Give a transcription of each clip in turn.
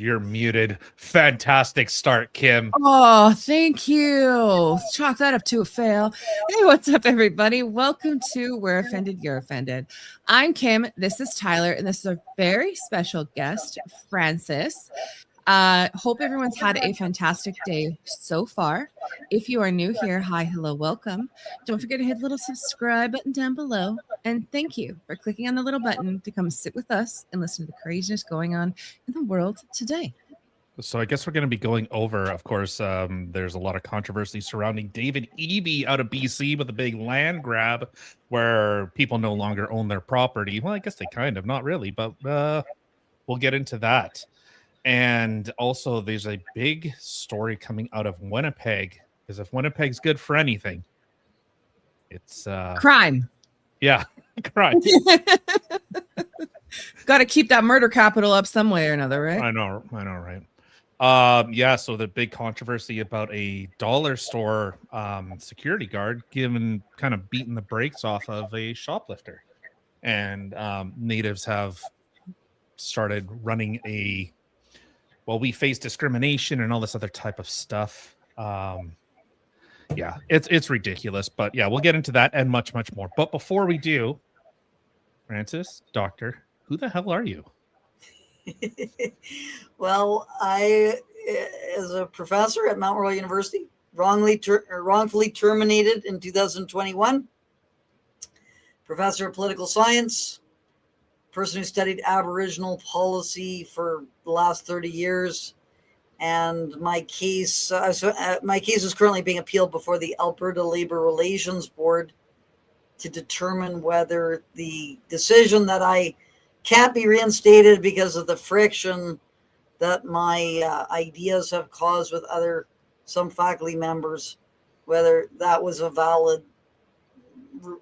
You're muted. Fantastic start, Kim. Oh, thank you. Chalk that up to a fail. Hey, what's up, everybody? Welcome to We're Offended, You're Offended. I'm Kim. This is Tyler, and this is a very special guest, Francis. Hope everyone's had a fantastic day so far. If you are new here, hi, hello, welcome. Don't forget to hit the little subscribe button down below. And thank you for clicking on the little button to come sit with us and listen to the craziness going on in the world today. So I guess we're going to be going over, of course, there's a lot of controversy surrounding David Eby out of BC with a big land grab where people no longer own their property. Well, I guess they kind of, not really, but we'll get into that. And also there's a big story coming out of Winnipeg, because if Winnipeg's good for anything, it's crime. Yeah, crime. Got to keep that murder capital up some way or another, right? I know, right? Yeah, so the big controversy about a dollar store security guard kind of beating the brakes off of a shoplifter. And natives have started running we face discrimination and all this other type of stuff. Yeah, it's ridiculous, but yeah, we'll get into that and much, much more. But before we do, Francis, doctor, who the hell are you? Well, I, as a professor at Mount Royal University, wrongfully terminated in 2021. Professor of political science, person who studied Aboriginal policy for the last 30 years. And my case is currently being appealed before the Alberta Labor Relations Board to determine whether the decision that I can't be reinstated because of the friction that my ideas have caused with some faculty members, whether that was a valid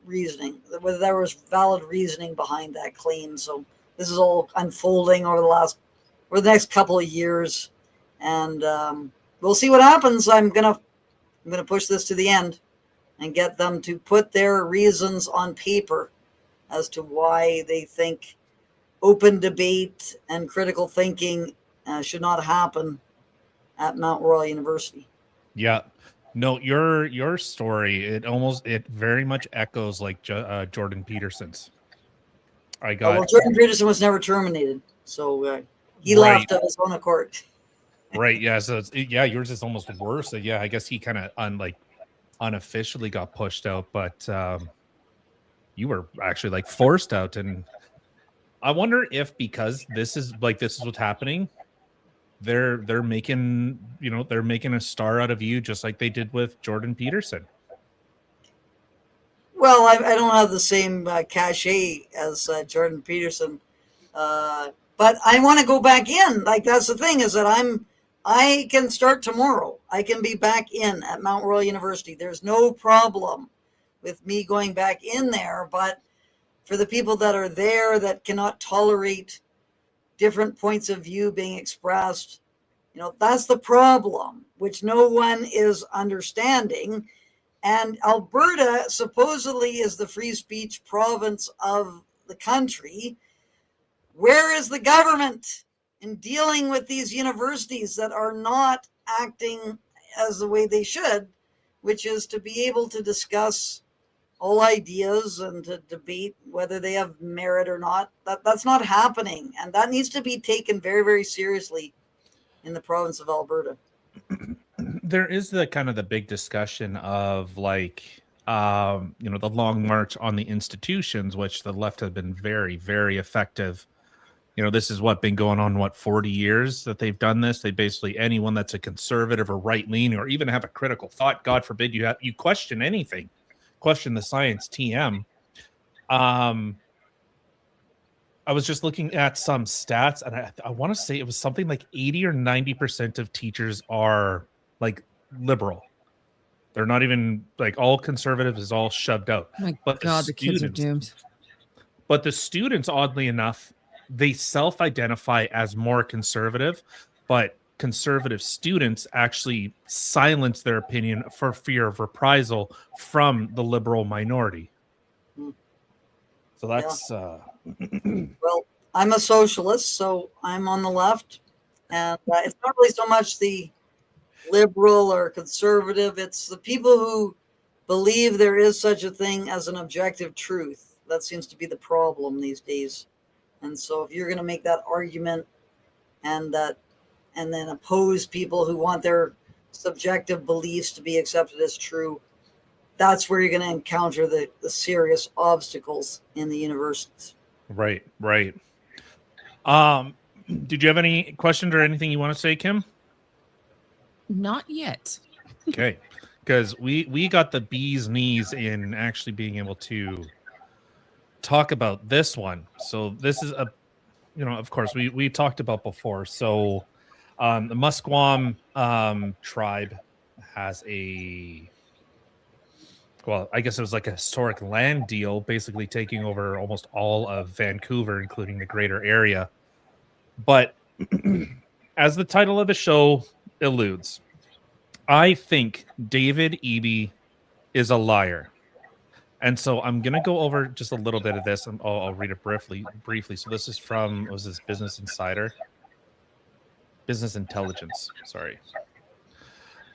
reasoning, whether there was valid reasoning behind that claim. So this is all unfolding over the next couple of years. And we'll see what happens. I'm gonna push this to the end and get them to put their reasons on paper as to why they think open debate and critical thinking should not happen at Mount Royal University. Yeah, no, your story, it very much echoes like Jordan Peterson's. Jordan Peterson was never terminated, so he left of his own accord. Right. Yeah. So yours is almost worse. So, yeah, I guess he kind of unofficially got pushed out, but you were actually forced out. And I wonder if because this is what's happening, they're making a star out of you, just like they did with Jordan Peterson. Well, I don't have the same cachet as Jordan Peterson, but I want to go back in. That's the thing, is that I can start tomorrow. I can be back in at Mount Royal University. There's no problem with me going back in there. But for the people that are there that cannot tolerate different points of view being expressed, that's the problem, which no one is understanding. And Alberta supposedly is the free speech province of the country. Where is the government in dealing with these universities that are not acting as the way they should, which is to be able to discuss all ideas and to debate whether they have merit or not? That's not happening. And that needs to be taken very, very seriously in the province of Alberta. There is the big discussion of the long march on the institutions, which the left have been very, very effective. This is been going on 40 years that they've done this. They basically, anyone that's a conservative or right leaning or even have a critical thought, God forbid you question anything, question the science, TM. I was just looking at some stats, and I want to say it was something like 80 or 90% of teachers are liberal. They're not even all conservative is all shoved out. Oh my God, the kids are doomed. But the students, oddly enough, they self-identify as more conservative, but conservative students actually silence their opinion for fear of reprisal from the liberal minority. So that's well, I'm a socialist, so I'm on the left, and it's not really so much the liberal or conservative, it's the people who believe there is such a thing as an objective truth. That seems to be the problem these days. And so if you're going to make that argument and then oppose people who want their subjective beliefs to be accepted as true, that's where you're going to encounter the serious obstacles in the universities. Right. Did you have any questions or anything you want to say, Kim? Not yet. Okay, because we got the bee's knees in actually being able to talk about this one. So this is of course we talked about before. So the Musqueam tribe has I guess it was a historic land deal, basically taking over almost all of Vancouver, including the greater area. But as the title of the show alludes, I think David Eby is a liar. And so I'm going to go over just a little bit of this, and I'll read it briefly. So this is from, Business Intelligence, sorry.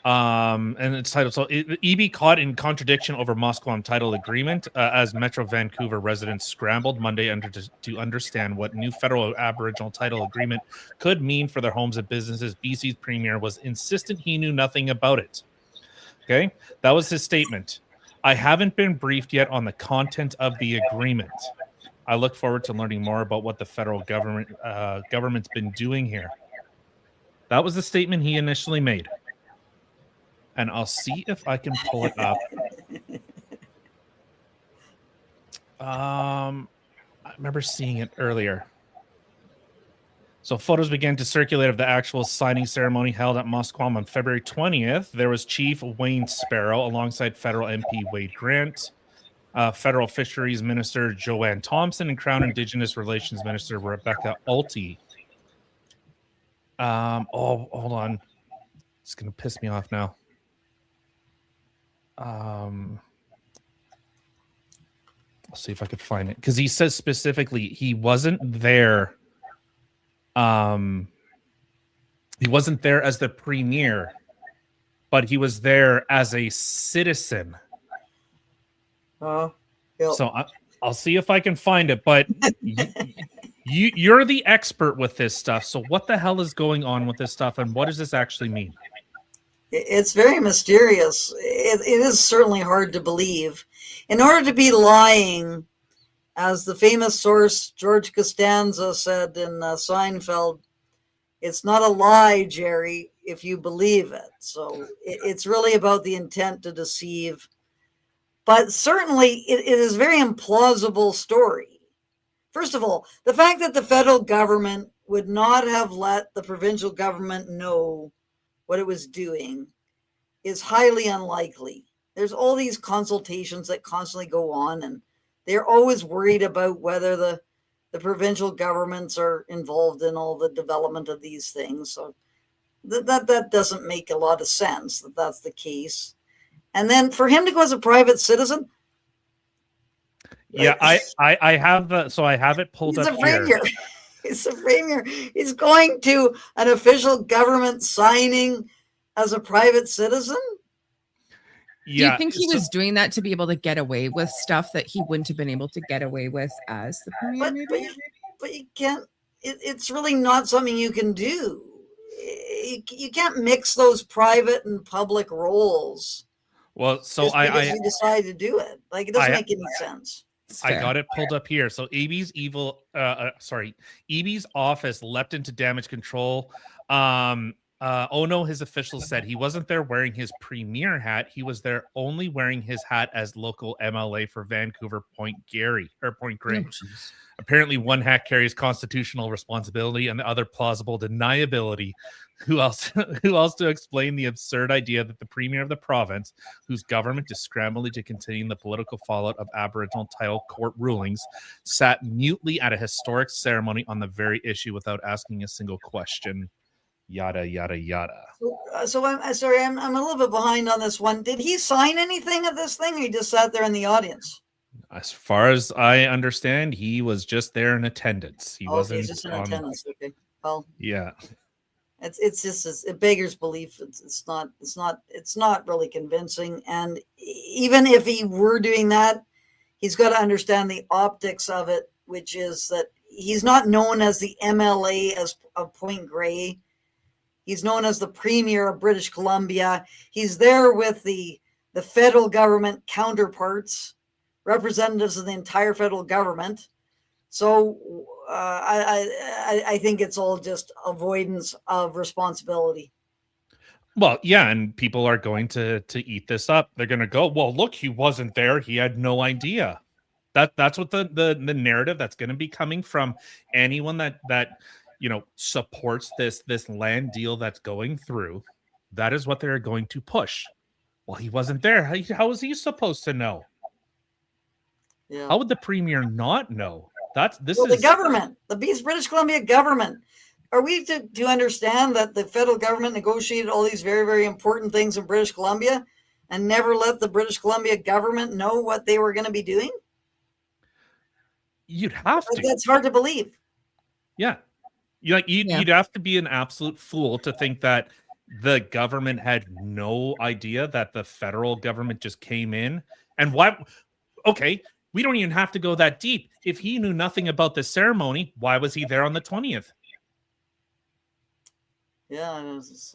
And it's titled, so Eby caught in contradiction over Musqueam title agreement as Metro Vancouver residents scrambled Monday to understand what new federal Aboriginal title agreement could mean for their homes and businesses. BC's premier was insistent he knew nothing about it. Okay, that was his statement. I haven't been briefed yet on the content of the agreement. I look forward to learning more about what the federal government's been doing here. That was the statement he initially made. And I'll see if I can pull it up. I remember seeing it earlier. So photos began to circulate of the actual signing ceremony held at Mosquam on February 20th. There was Chief Wayne Sparrow alongside federal MP Wade Grant, Federal Fisheries Minister Joanne Thompson, and Crown Indigenous Relations Minister Rebecca Alty. Hold on. It's going to piss me off now. I'll see if I could find it. Because he says specifically he wasn't there. He wasn't there as the premier, but he was there as a citizen. Yep. So I'll see if I can find it. But you're the expert with this stuff. So what the hell is going on with this stuff, and what does this actually mean? It's very mysterious. It is certainly hard to believe. In order to be lying, as the famous source George Costanza said in Seinfeld, it's not a lie, Jerry, if you believe it. So it's really about the intent to deceive. But certainly it is a very implausible story. First of all, the fact that the federal government would not have let the provincial government know what it was doing is highly unlikely. There's all these consultations that constantly go on, and they're always worried about whether the provincial governments are involved in all the development of these things. So that doesn't make a lot of sense that that's the case. And then for him to go as a private citizen. Yeah, I have I have it pulled up here. He's a premier. He's going to an official government signing as a private citizen. Yeah. Do you think he was doing that to be able to get away with stuff that he wouldn't have been able to get away with as the premier? But you can't. It's really not something you can do. You can't mix those private and public roles. Well, so I decide to do it. Like, it doesn't make any sense. I got it pulled up here. So EB's office leapt into damage control. His officials said he wasn't there wearing his premier hat. He was there only wearing his hat as local MLA for Vancouver Point Grey. Apparently, one hat carries constitutional responsibility and the other plausible deniability. Who else to explain the absurd idea that the premier of the province, whose government is scrambling to contain the political fallout of Aboriginal title court rulings, sat mutely at a historic ceremony on the very issue without asking a single question? Yada yada yada. So I'm sorry, I'm a little bit behind on this one. Did he sign anything of this thing, or he just sat there in the audience? As far as I understand, he was just there in attendance. He wasn't just in attendance. Okay. Well, yeah. It's just it beggars belief. It's not really convincing. And even if he were doing that, he's got to understand the optics of it, which is that he's not known as the MLA of Point Grey. He's known as the Premier of British Columbia. He's there with the federal government counterparts, representatives of the entire federal government. So I think it's all just avoidance of responsibility. Well, yeah, and people are going to eat this up. They're going to go, well, look, he wasn't there. He had no idea. That's what the narrative that's going to be coming from anyone that supports this land deal that's going through. That is what they're going to push. Well, he wasn't there. How was he supposed to know? Yeah. How would the premier not know? The government, the British Columbia government. Are we to understand that the federal government negotiated all these very, very important things in British Columbia and never let the British Columbia government know what they were going to be doing? You'd have to. That's hard to believe. Yeah. You'd have to be an absolute fool to think that the government had no idea that the federal government just came in. And why? Okay, we don't even have to go that deep. If he knew nothing about the ceremony, why was he there on the 20th? Yeah, it's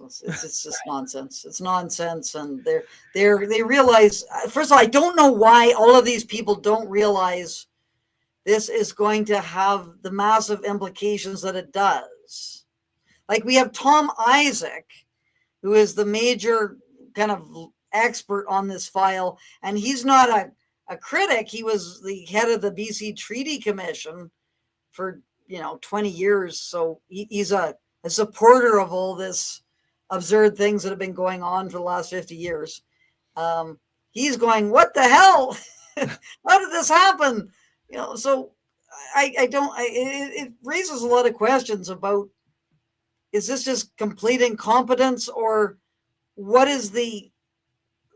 just nonsense. It's nonsense, and they realize. First of all, I don't know why all of these people don't realize this is going to have the massive implications that it does. Like we have Tom Isaac, who is the major kind of expert on this file, and he's not a critic. He was the head of the BC Treaty Commission for 20 years, so he's a supporter of all this absurd things that have been going on for the last 50 years. He's going, what the hell? How did this happen? So it raises a lot of questions about, is this just complete incompetence, or what is the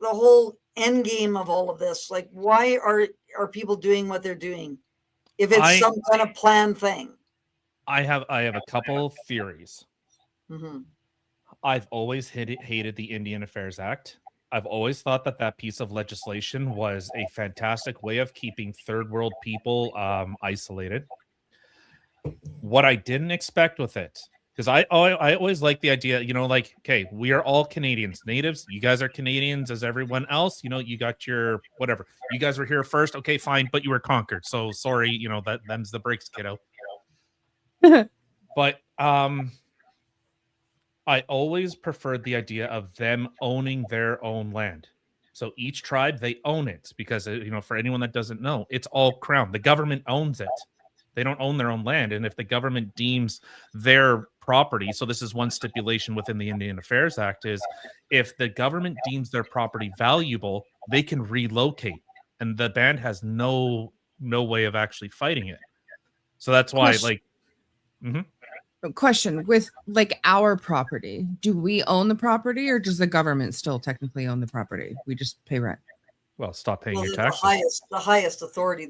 whole end game of all of this? Like, why are people doing what they're doing if it's some kind of planned thing? I have a couple theories. Mm-hmm. I've always hated the Indian Affairs Act. I've always thought that piece of legislation was a fantastic way of keeping third world people isolated. What I didn't expect with it, because I always like the idea, like, okay, we are all Canadians, natives. You guys are Canadians as everyone else. You got your whatever. You guys were here first. Okay, fine, but you were conquered. So sorry, them's the breaks, kiddo. But I always preferred the idea of them owning their own land. So each tribe, they own it because, for anyone that doesn't know, it's all crown. The government owns it. They don't own their own land. And if the government deems their property, so this is one stipulation within the Indian Affairs Act, is if the government deems their property valuable, they can relocate. And the band has no way of actually fighting it. So that's why, Question, with like our property, do we own the property, or does the government still technically own the property? We just pay rent. Well, stop paying your taxes. The highest authority.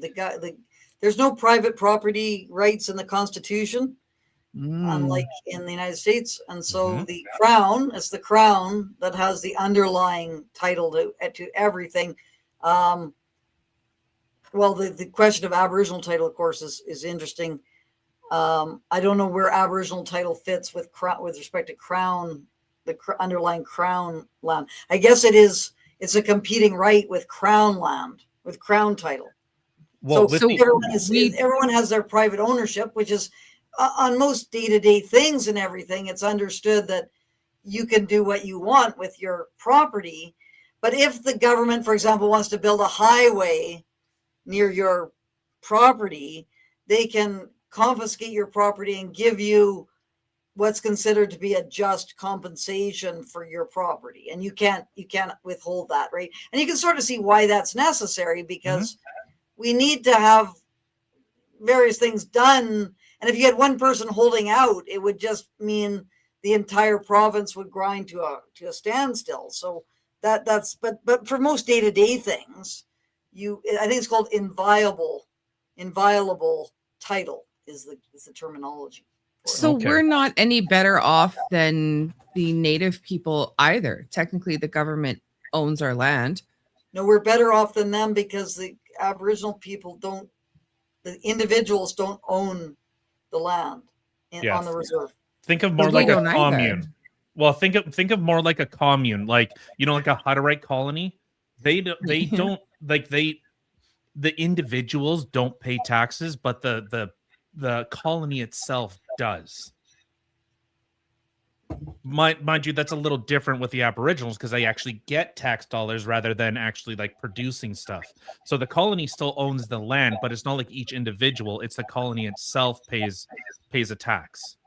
There's no private property rights in the Constitution, unlike in the United States. And so the crown, it's the crown that has the underlying title to everything. Well, the question of Aboriginal title, of course, is interesting. I don't know where Aboriginal title fits with respect to crown, the underlying crown land. I guess it's a competing right with crown land, with crown title. Well, so everyone has their private ownership, which is on most day-to-day things and everything. It's understood that you can do what you want with your property. But if the government, for example, wants to build a highway near your property, they can confiscate your property and give you what's considered to be a just compensation for your property. And you can't withhold that, right? And you can sort of see why that's necessary, because we need to have various things done. And if you had one person holding out, it would just mean the entire province would grind to a standstill. So but for most day-to-day things, I think it's called inviolable title is the terminology. So we're not any better off than the native people either. Technically, the government owns our land. No, we're better off than them because the Aboriginal people the individuals don't own the land on the reserve. Think of more like a commune. Either. Well, think of more like a commune, like like a Hutterite colony. They don't the individuals don't pay taxes, but the colony itself does. Mind you, that's a little different with the Aboriginals because they actually get tax dollars rather than actually like producing stuff. So the colony still owns the land, but it's not like each individual. It's the colony itself pays a tax.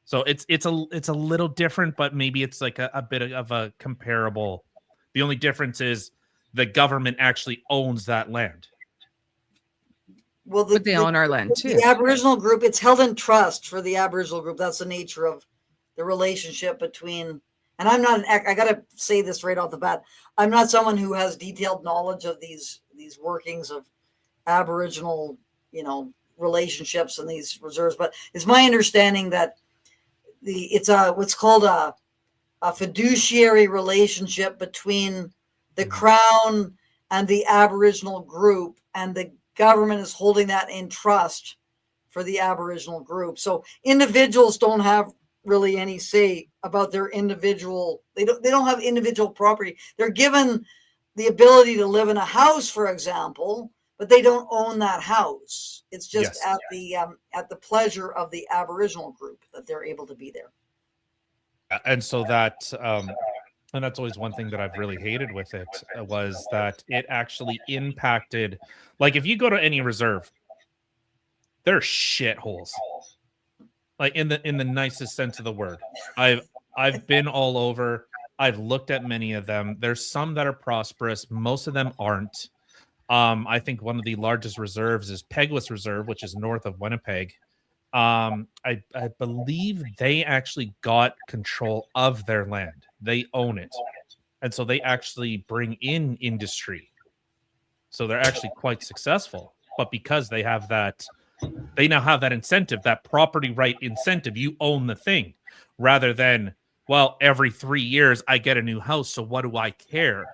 So it's a little different, but maybe it's like a bit of a comparable. The only difference is the government actually owns that land. Well, but they own our land too. The Aboriginal group, it's held in trust for the Aboriginal group. That's the nature of the relationship between. And I'm not I got to say this right off the bat. I'm not someone who has detailed knowledge of these workings of Aboriginal, relationships and these reserves. But it's my understanding that it's what's called a fiduciary relationship between the Crown and the Aboriginal group, and the government is holding that in trust for the Aboriginal group. So individuals don't have really any say about their individual. They don't have individual property. They're given the ability to live in a house, for example, but they don't own that house. It's just Yes. at the pleasure of the Aboriginal group that they're able to be there. And so that and that's always one thing that I've really hated with it, was that it actually impacted, like if you go to any reserve, they're shitholes. Like in the nicest sense of the word. I've been all over. I've looked at many of them. There's some that are prosperous. Most of them aren't. I think one of the largest reserves is Peguis Reserve, which is north of Winnipeg. I believe they actually got control of their land. They own it. And so they actually bring in industry. So they're actually quite successful. But because they have that, they now have that incentive, that property right incentive. You own the thing, rather than, well, every 3 years I get a new house, so what do I care?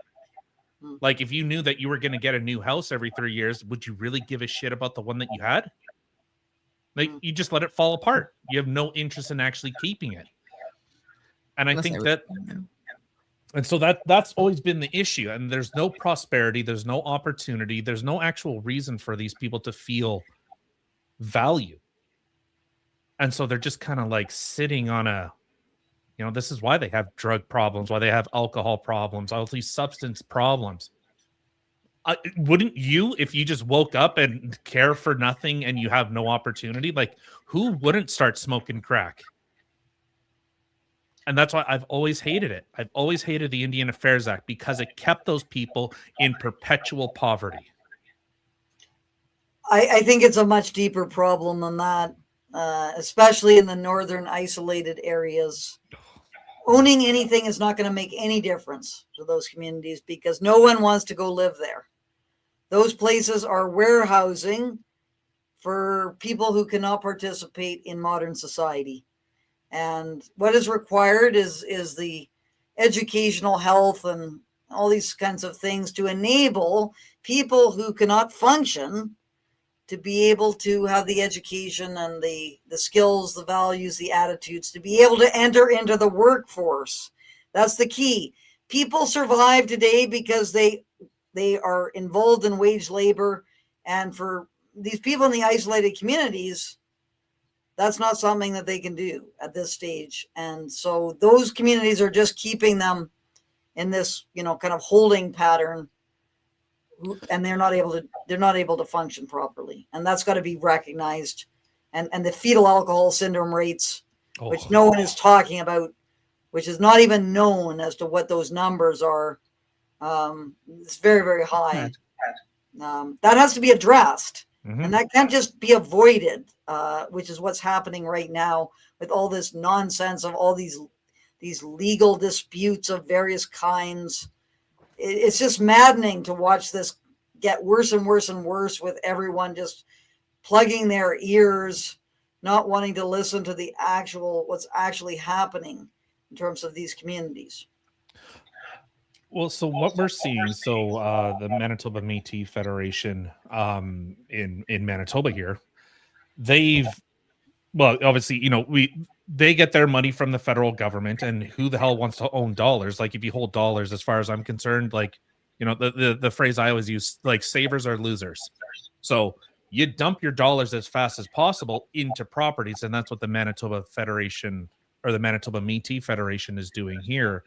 Like, if you knew that you were going to get a new house every 3 years, would you really give a shit about the one that you had? Like, you just let it fall apart. You have no interest in actually keeping it. And I think that, and so that's always been the issue. And there's no prosperity, there's no opportunity, there's no actual reason for these people to feel value. And so they're just kind of like sitting on a, this is why they have drug problems, why they have alcohol problems, all these substance problems. Wouldn't you, if you just woke up and care for nothing and you have no opportunity, like who wouldn't start smoking crack? And that's why I've always hated it. I've always hated the Indian Affairs Act, because it kept those people in perpetual poverty. I think it's a much deeper problem than that, especially in the northern isolated areas. Owning anything is not going to make any difference to those communities, because no one wants to go live there. Those places are warehousing for people who cannot participate in modern society. And what is required is the educational, health, and all these kinds of things to enable people who cannot function to be able to have the education and the skills, the values, the attitudes, to be able to enter into the workforce. That's the key. People survive today because they are involved in wage labor. And for these people in the isolated communities, that's not something that they can do at this stage. And so those communities are just keeping them in this, kind of holding pattern, and they're not able to function properly. And that's got to be recognized. And the fetal alcohol syndrome rates, which no one is talking about, which is not even known as to what those numbers are. It's very, very high. That has to be addressed. And that can't just be avoided, which is what's happening right now with all this nonsense of all these legal disputes of various kinds. It's just maddening to watch this get worse and worse and worse, with everyone just plugging their ears, not wanting to listen to what's actually happening in terms of these communities. Well, so what we're seeing, the Manitoba Métis Federation in Manitoba here, obviously, they get their money from the federal government, and who the hell wants to own dollars? Like, if you hold dollars, as far as I'm concerned, like, the phrase I always use, like, savers are losers. So you dump your dollars as fast as possible into properties, and that's what the Manitoba Federation, or the Manitoba Métis Federation, is doing here.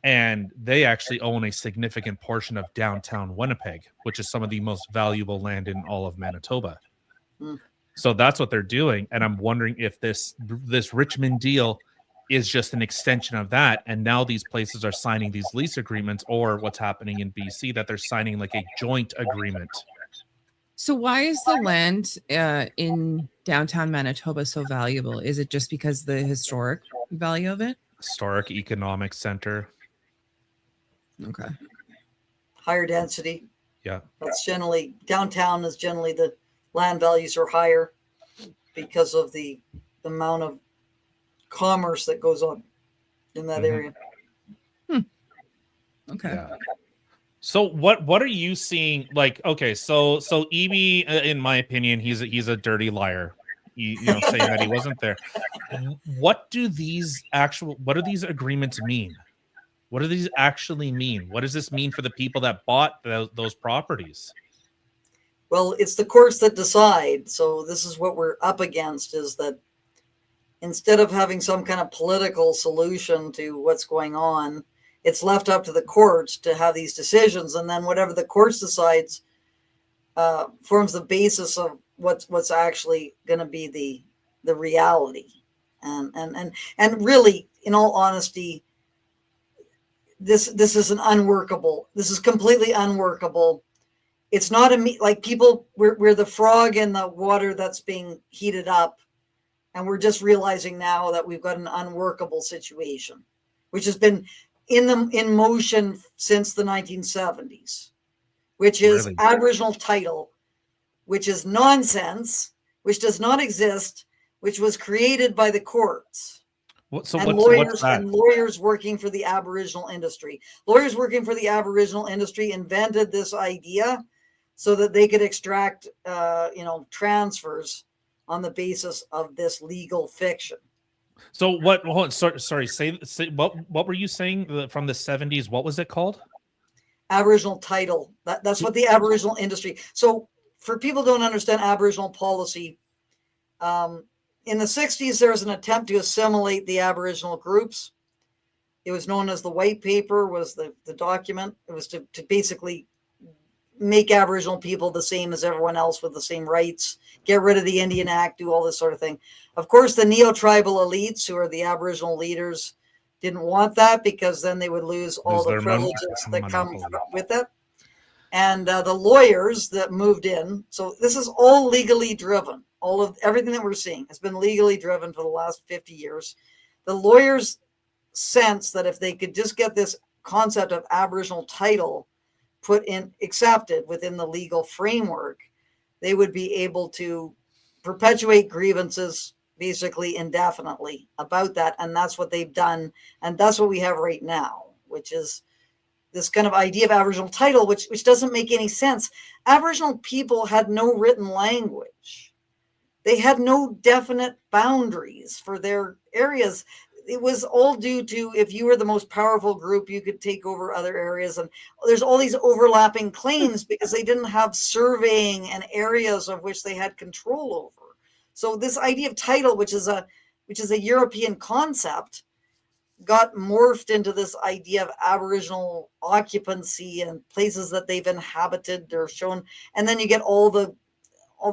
And they actually own a significant portion of downtown Winnipeg, which is some of the most valuable land in all of Manitoba. So that's what they're doing. And I'm wondering if this Richmond deal is just an extension of that. And now these places are signing these lease agreements, or what's happening in BC, that they're signing like a joint agreement. So why is the land in downtown Manitoba so valuable? Is it just because the historic value of it? Historic economic center. Okay. Higher density. Yeah. That's generally, downtown is generally, the land values are higher because of the amount of commerce that goes on in that area. Okay. Yeah. So what are you seeing? Like, okay, so Eby, in my opinion, he's a dirty liar. Saying that he wasn't there. What do these agreements mean? What do these actually mean? What does this mean for the people that bought those properties? Well, it's the courts that decide. So this is what we're up against, is that instead of having some kind of political solution to what's going on, it's left up to the courts to have these decisions. And then whatever the courts decides forms the basis of what's actually going to be the reality. And really, in all honesty, this is this is completely unworkable. It's not like people, we're the frog in the water that's being heated up, and we're just realizing now that we've got an unworkable situation, which has been in motion since the 1970s, which is Really? Aboriginal title, which is nonsense, which does not exist, which was created by the courts. What's that? And lawyers working for the Aboriginal industry. Lawyers working for the Aboriginal industry invented this idea so that they could extract, transfers on the basis of this legal fiction. So what? Hold on, sorry. Say what were you saying from the 70s? What was it called? Aboriginal title. That's what the Aboriginal industry. So for people who don't understand Aboriginal policy, in the 60s, there was an attempt to assimilate the Aboriginal groups. It was known as the White Paper, was the document. It was to basically make Aboriginal people the same as everyone else with the same rights, get rid of the Indian Act, do all this sort of thing. Of course, the neo-tribal elites, who are the Aboriginal leaders, didn't want that, because then they would lose all the privileges that come with it. And the lawyers that moved in, so this is all legally driven. Everything that we're seeing has been legally driven for the last 50 years. The lawyers sense that if they could just get this concept of Aboriginal title accepted within the legal framework, they would be able to perpetuate grievances basically indefinitely about that. And that's what they've done. And that's what we have right now, which is this kind of idea of Aboriginal title, which doesn't make any sense. Aboriginal people had no written language. They had no definite boundaries for their areas. It was all due to, if you were the most powerful group, you could take over other areas. And there's all these overlapping claims because they didn't have surveying and areas of which they had control over. So this idea of title, which is a European concept, got morphed into this idea of Aboriginal occupancy and places that they've inhabited or shown. And then you get all the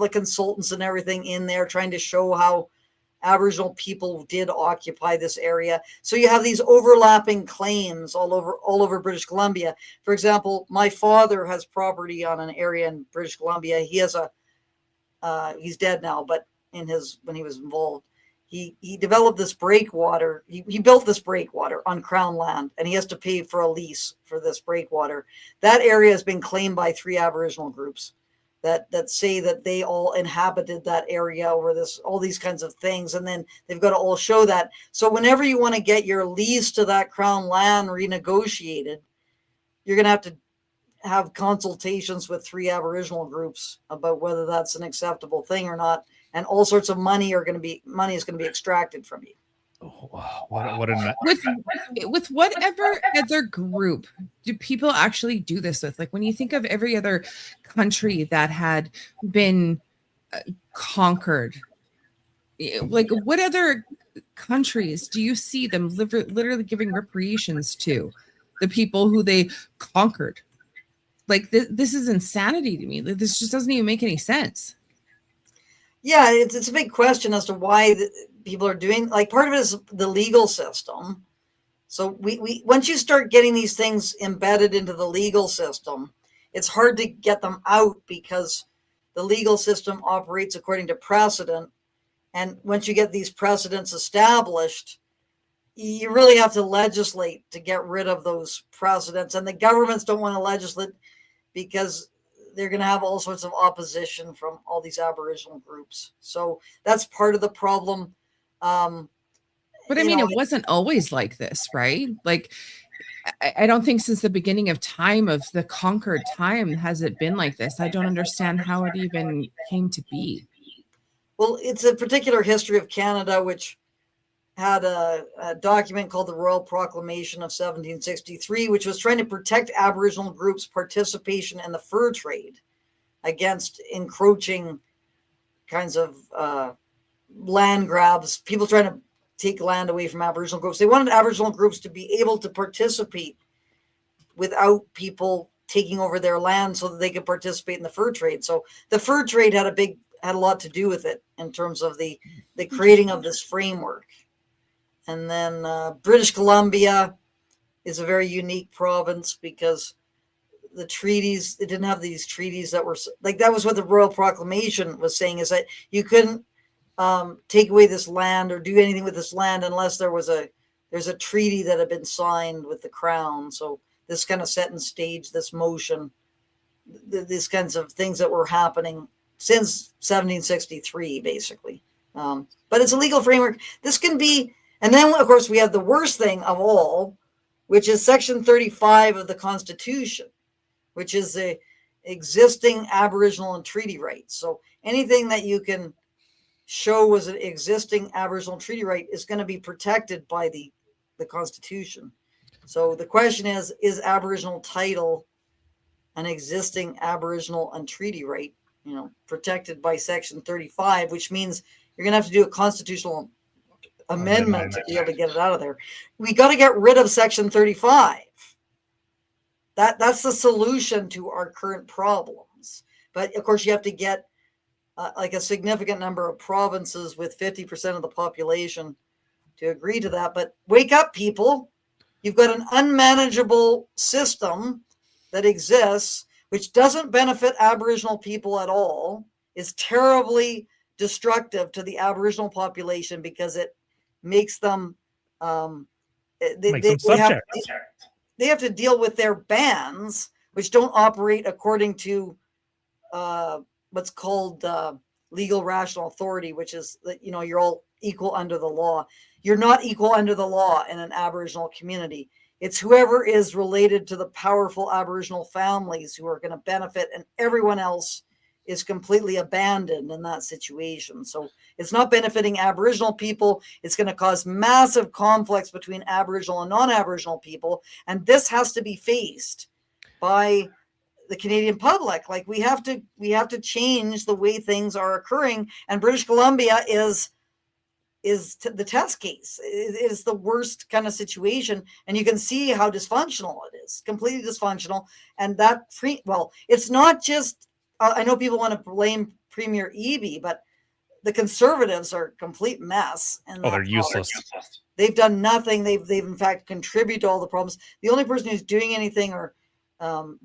consultants and everything in there trying to show how Aboriginal people did occupy this area. So you have these overlapping claims all over British Columbia. For example, my father has property on an area in British Columbia. He has he's dead now, but when he was involved, he developed this breakwater. He built this breakwater on Crown land, and he has to pay for a lease for this breakwater. That area has been claimed by 3 Aboriginal groups that say that they all inhabited that area over all these kinds of things. And then they've got to all show that. So whenever you want to get your lease to that Crown land renegotiated, you're going to have consultations with 3 Aboriginal groups about whether that's an acceptable thing or not. And all sorts of money is going to be extracted from you. Oh, what a with whatever other group do people actually do this with? Like when you think of every other country that had been conquered, like what other countries do you see them literally giving reparations to the people who they conquered? Like this is insanity to me. This just doesn't even make any sense. Yeah, it's a big question as to why people are doing, like, part of it is the legal system. So we once you start getting these things embedded into the legal system, it's hard to get them out because the legal system operates according to precedent. And once you get these precedents established, you really have to legislate to get rid of those precedents. And the governments don't want to legislate because they're going to have all sorts of opposition from all these Aboriginal groups. So that's part of the problem. But I mean, it wasn't always like this, right? Like, I don't think since the beginning of time, of the conquered time, has it been like this. I don't understand how it even came to be. Well, it's a particular history of Canada, which had a document called the Royal Proclamation of 1763, which was trying to protect Aboriginal groups' participation in the fur trade. against encroaching kinds of land grabs, people trying to take land away from Aboriginal groups. They wanted Aboriginal groups to be able to participate without people taking over their land so that they could participate in the fur trade. So the fur trade had a lot to do with it in terms of the creating of this framework. And then British Columbia is a very unique province because the treaties, it didn't have these treaties that were like, that was what the Royal Proclamation was saying, is that you couldn't take away this land or do anything with this land unless there's a treaty that had been signed with the Crown. So this kind of set in stage this motion, these kinds of things that were happening since 1763, basically. But it's a legal framework. This can be, and then of course we have the worst thing of all, which is Section 35 of the Constitution, which is the existing Aboriginal and treaty rights. So anything that you can show was an existing Aboriginal treaty right is going to be protected by the Constitution. So the question is Aboriginal title an existing Aboriginal and treaty right, protected by Section 35, which means you're going to have to do a constitutional amendment to be able to get it out of there. We got to get rid of Section 35. That's the solution to our current problems. But of course, you have to get like a significant number of provinces with 50% of the population to agree to that. But wake up, people. You've got an unmanageable system that exists, which doesn't benefit Aboriginal people at all, is terribly destructive to the Aboriginal population because it makes them, they have to deal with their bands, which don't operate according to what's called legal rational authority, which is that, you're all equal under the law. You're not equal under the law in an Aboriginal community. It's whoever is related to the powerful Aboriginal families who are going to benefit, and everyone else is completely abandoned in that situation. So it's not benefiting Aboriginal people. It's going to cause massive conflicts between Aboriginal and non-Aboriginal people. And this has to be faced by the Canadian public. Like we have to change the way things are occurring. And British Columbia is the test case. It is the worst kind of situation. And you can see how dysfunctional it is, completely dysfunctional. And it's not just, I know people want to blame Premier Eby, but the Conservatives are a complete mess. And they're useless. They've done nothing. They've in fact contributed to all the problems. The only person who's doing anything are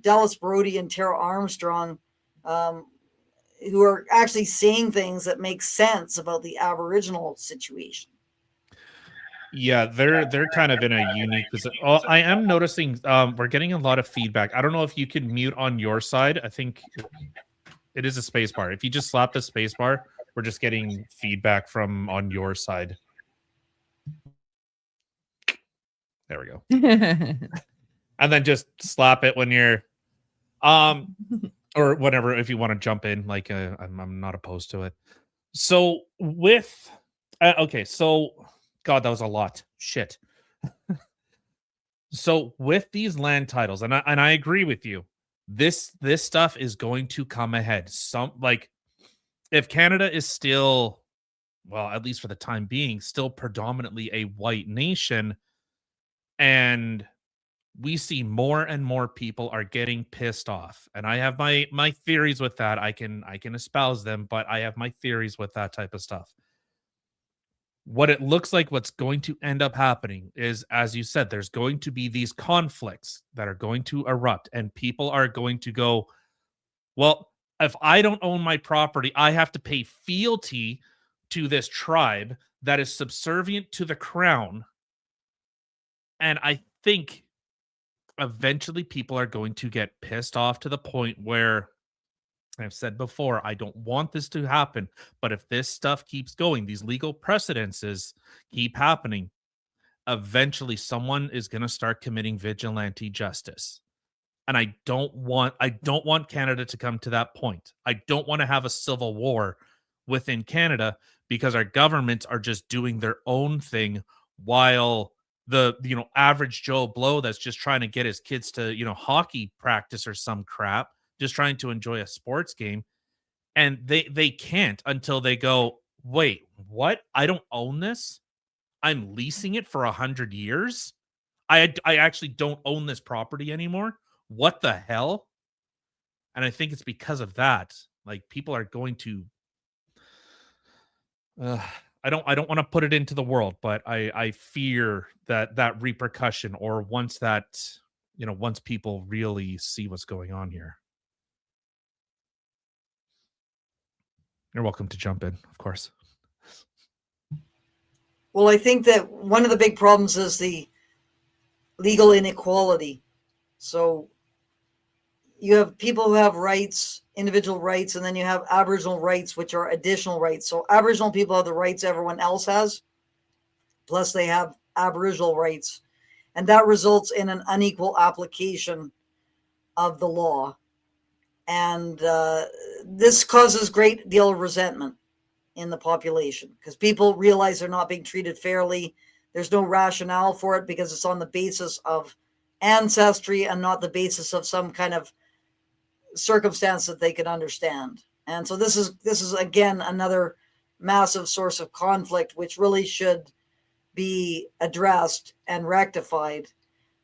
Dallas Brody and Tara Armstrong, who are actually saying things that make sense about the Aboriginal situation. Yeah, they're kind of in a unique position. I am noticing we're getting a lot of feedback. I don't know if you can mute on your side. I think it is a space bar. If you just slap the space bar, we're just getting feedback from on your side. There we go. And then just slap it when you're or whatever, if you want to jump in, like I'm not opposed to it. So with okay, so God, that was a lot. Shit. So with these land titles, and I agree with you, this stuff is going to come ahead. If Canada is still, well, at least for the time being, still predominantly a white nation, and we see more and more people are getting pissed off. And I have my theories with that. I can espouse them, but I have my theories with that type of stuff. What it looks like what's going to end up happening is, as you said, there's going to be these conflicts that are going to erupt, and people are going to go, well, if I don't own my property, I have to pay fealty to this tribe that is subservient to the crown. And I think eventually people are going to get pissed off to the point where, I've said before, I don't want this to happen, but if this stuff keeps going, these legal precedences keep happening, eventually someone is going to start committing vigilante justice. And I don't want Canada to come to that point. I don't want to have a civil war within Canada because our governments are just doing their own thing while the average Joe Blow that's just trying to get his kids to hockey practice or some crap, just trying to enjoy a sports game, and they can't until they go, wait, what? I don't own this. I'm leasing it for 100 years. I actually don't own this property anymore. What the hell? And I think it's because of that. Like, people are going to I don't want to put it into the world, but I fear that repercussion, or once once people really see what's going on here. You're welcome to jump in, of course. Well, I think that one of the big problems is the legal inequality. So you have people who have rights, individual rights, and then you have Aboriginal rights, which are additional rights. So Aboriginal people have the rights everyone else has, plus they have Aboriginal rights. And that results in an unequal application of the law. And this causes great deal of resentment in the population because people realize they're not being treated fairly. There's no rationale for it because it's on the basis of ancestry and not the basis of some kind of circumstance that they can understand. And so this is again another massive source of conflict, which really should be addressed and rectified.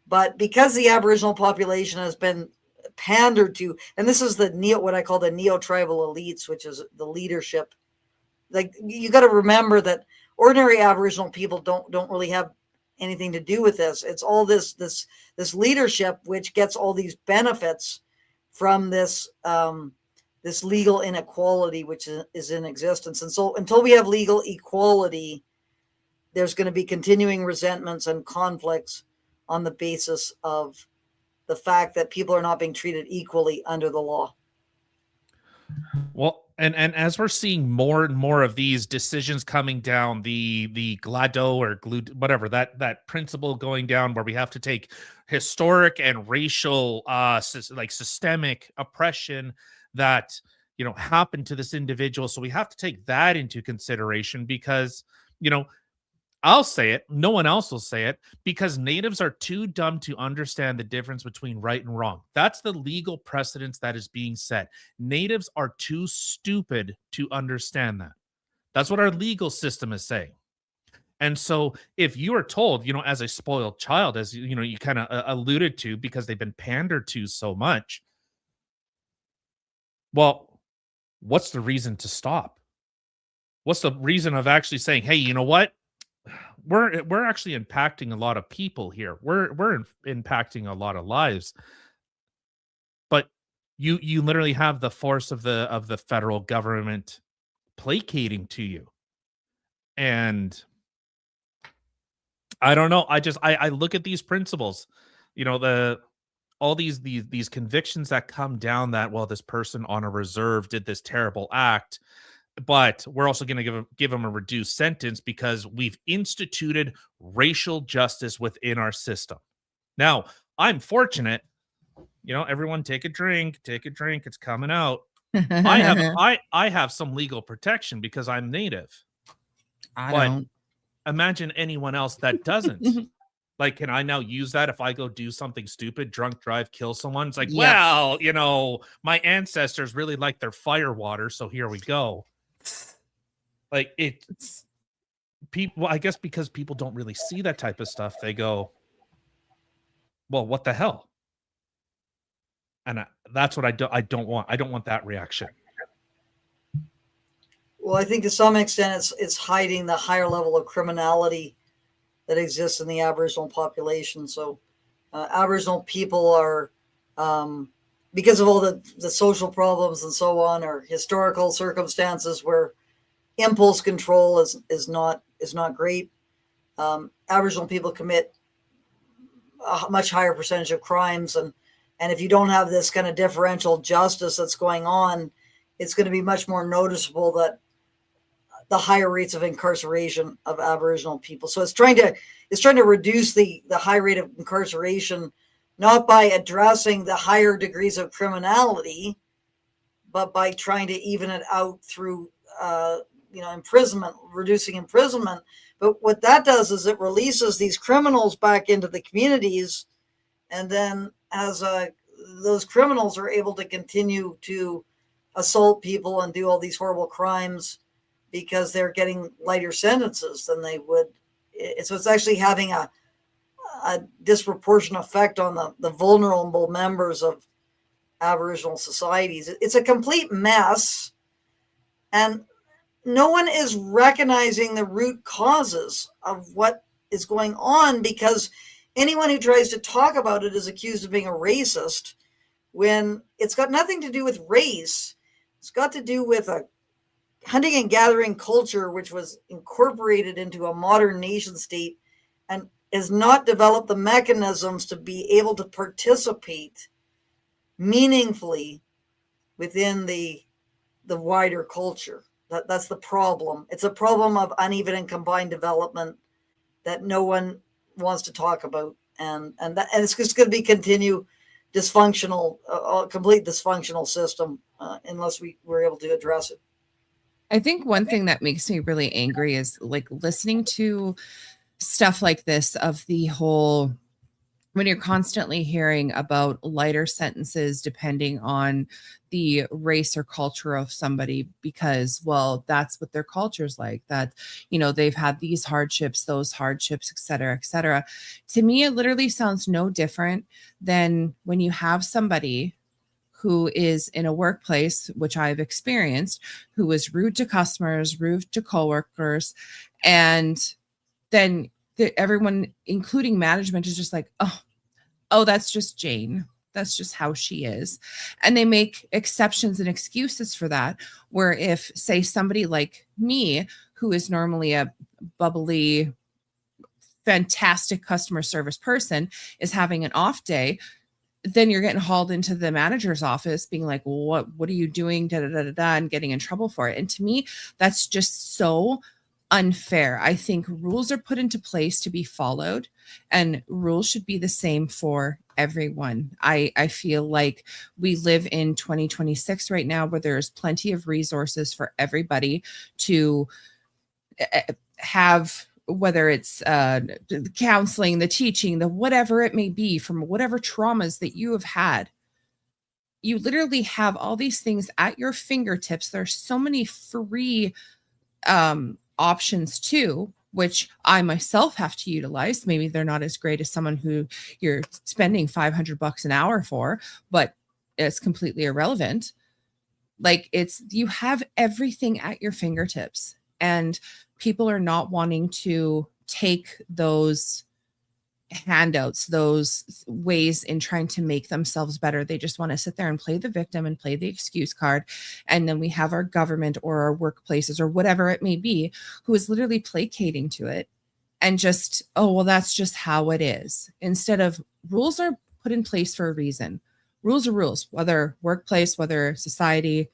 But because the Aboriginal population has been pandered to, and this is what I call the neo-tribal elites, which is the leadership. Like, you got to remember that ordinary Aboriginal people don't really have anything to do with this. It's all this leadership which gets all these benefits from this this legal inequality which is in existence. And so until we have legal equality, there's going to be continuing resentments and conflicts on the basis of the fact that people are not being treated equally under the law. Well, and as we're seeing more and more of these decisions coming down, the GLADO or whatever, that principle going down, where we have to take historic and racial systemic oppression that happened to this individual. So we have to take that into consideration because I'll say it, no one else will say it, because natives are too dumb to understand the difference between right and wrong. That's the legal precedence that is being set. Natives are too stupid to understand that. That's what our legal system is saying. And so if you are told, as a spoiled child, as you kind of alluded to, because they've been pandered to so much, well, what's the reason to stop? What's the reason of actually saying, hey, you know what? We're actually impacting a lot of people here. We're impacting a lot of lives. But you literally have the force of the federal government placating to you. And I don't know. I look at these principles, all these convictions that come down that, well, this person on a reserve did this terrible act, but we're also going to give them a reduced sentence because we've instituted racial justice within our system. Now, I'm fortunate, everyone take a drink, it's coming out. I have some legal protection because I'm Native. I don't. Imagine anyone else that doesn't. Like, can I now use that if I go do something stupid, drunk drive, kill someone? It's like, Yep. well, my ancestors really like their fire water, so here we go. Like, people, I guess because people don't really see that type of stuff, they go, well, what the hell? And that's what I don't want. I don't want that reaction. Well, I think to some extent it's hiding the higher level of criminality that exists in the Aboriginal population. So Aboriginal people are, because of all the social problems and so on, or historical circumstances where impulse control is not great. Aboriginal people commit a much higher percentage of crimes, and if you don't have this kind of differential justice that's going on, it's going to be much more noticeable that the higher rates of incarceration of Aboriginal people. So it's trying to reduce the high rate of incarceration, not by addressing the higher degrees of criminality, but by trying to even it out through imprisonment, reducing imprisonment. But what that does is it releases these criminals back into the communities, and then as those criminals are able to continue to assault people and do all these horrible crimes because they're getting lighter sentences than they would. So it's actually having a disproportionate effect on the vulnerable members of Aboriginal societies. It's a complete mess, and no one is recognizing the root causes of what is going on, because anyone who tries to talk about it is accused of being a racist, when it's got nothing to do with race. It's got to do with a hunting and gathering culture which was incorporated into a modern nation state and has not developed the mechanisms to be able to participate meaningfully within the wider culture. That's the problem. It's a problem of uneven and combined development that no one wants to talk about, and it's just going to be continue dysfunctional, a complete dysfunctional system unless we're able to address it. I think one thing that makes me really angry is like listening to stuff like this, of the whole, when you're constantly hearing about lighter sentences depending on the race or culture of somebody, because, well, that's what their culture's like, that, you know, they've had these hardships, those hardships, et cetera, et cetera. To me, it literally sounds no different than when you have somebody who is in a workplace, which I've experienced, who is rude to customers, rude to coworkers, and then everyone, including management, is just like, oh, that's just Jane. That's just how she is. And they make exceptions and excuses for that. Where if, say, somebody like me, who is normally a bubbly, fantastic customer service person, is having an off day, then you're getting hauled into the manager's office being like, what are you doing? Da, da, da, da, da, and getting in trouble for it. And to me, that's just so unfair. I think rules are put into place to be followed, and rules should be the same for everyone. I feel like we live in 2026 right now, where there's plenty of resources for everybody to have, whether it's the counseling, the teaching, the whatever it may be, from whatever traumas that you have had. You literally have all these things at your fingertips. There's so many free options too, which I myself have to utilize. Maybe they're not as great as someone who you're spending $500 an hour for, but it's completely irrelevant. Like, you have everything at your fingertips, and people are not wanting to take those handouts, those ways in trying to make themselves better. They just want to sit there and play the victim and play the excuse card. And then we have our government or our workplaces or whatever it may be, who is literally placating to it and just, oh, well, that's just how it is. Instead of, rules are put in place for a reason. Rules are rules, whether workplace, whether society,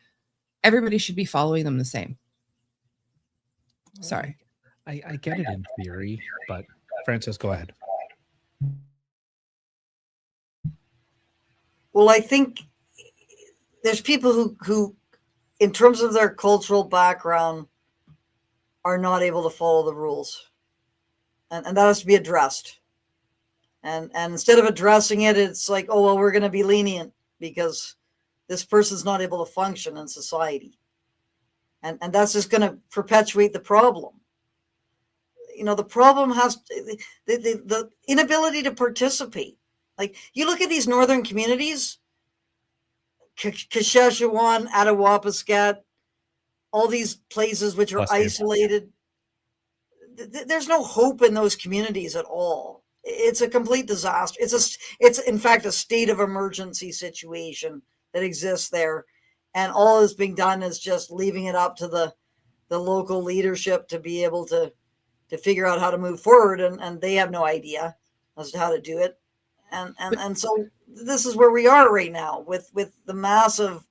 everybody should be following them the same. Sorry. I get it in theory, but Francis, go ahead. Well, I think there's people who, in terms of their cultural background, are not able to follow the rules. And that has to be addressed. And instead of addressing it, it's like, oh, well, we're going to be lenient because this person's not able to function in society. And that's just going to perpetuate the problem. You know, the problem has the inability to participate. Like, you look at these northern communities, Saskatchewan, Attawapiskat, all these places which are isolated. There's no hope in those communities at all. It's a complete disaster. It's in fact a state of emergency situation that exists there, and all that's being done is just leaving it up to the local leadership to be able to figure out how to move forward, and they have no idea as to how to do it. And so this is where we are right now with the massive,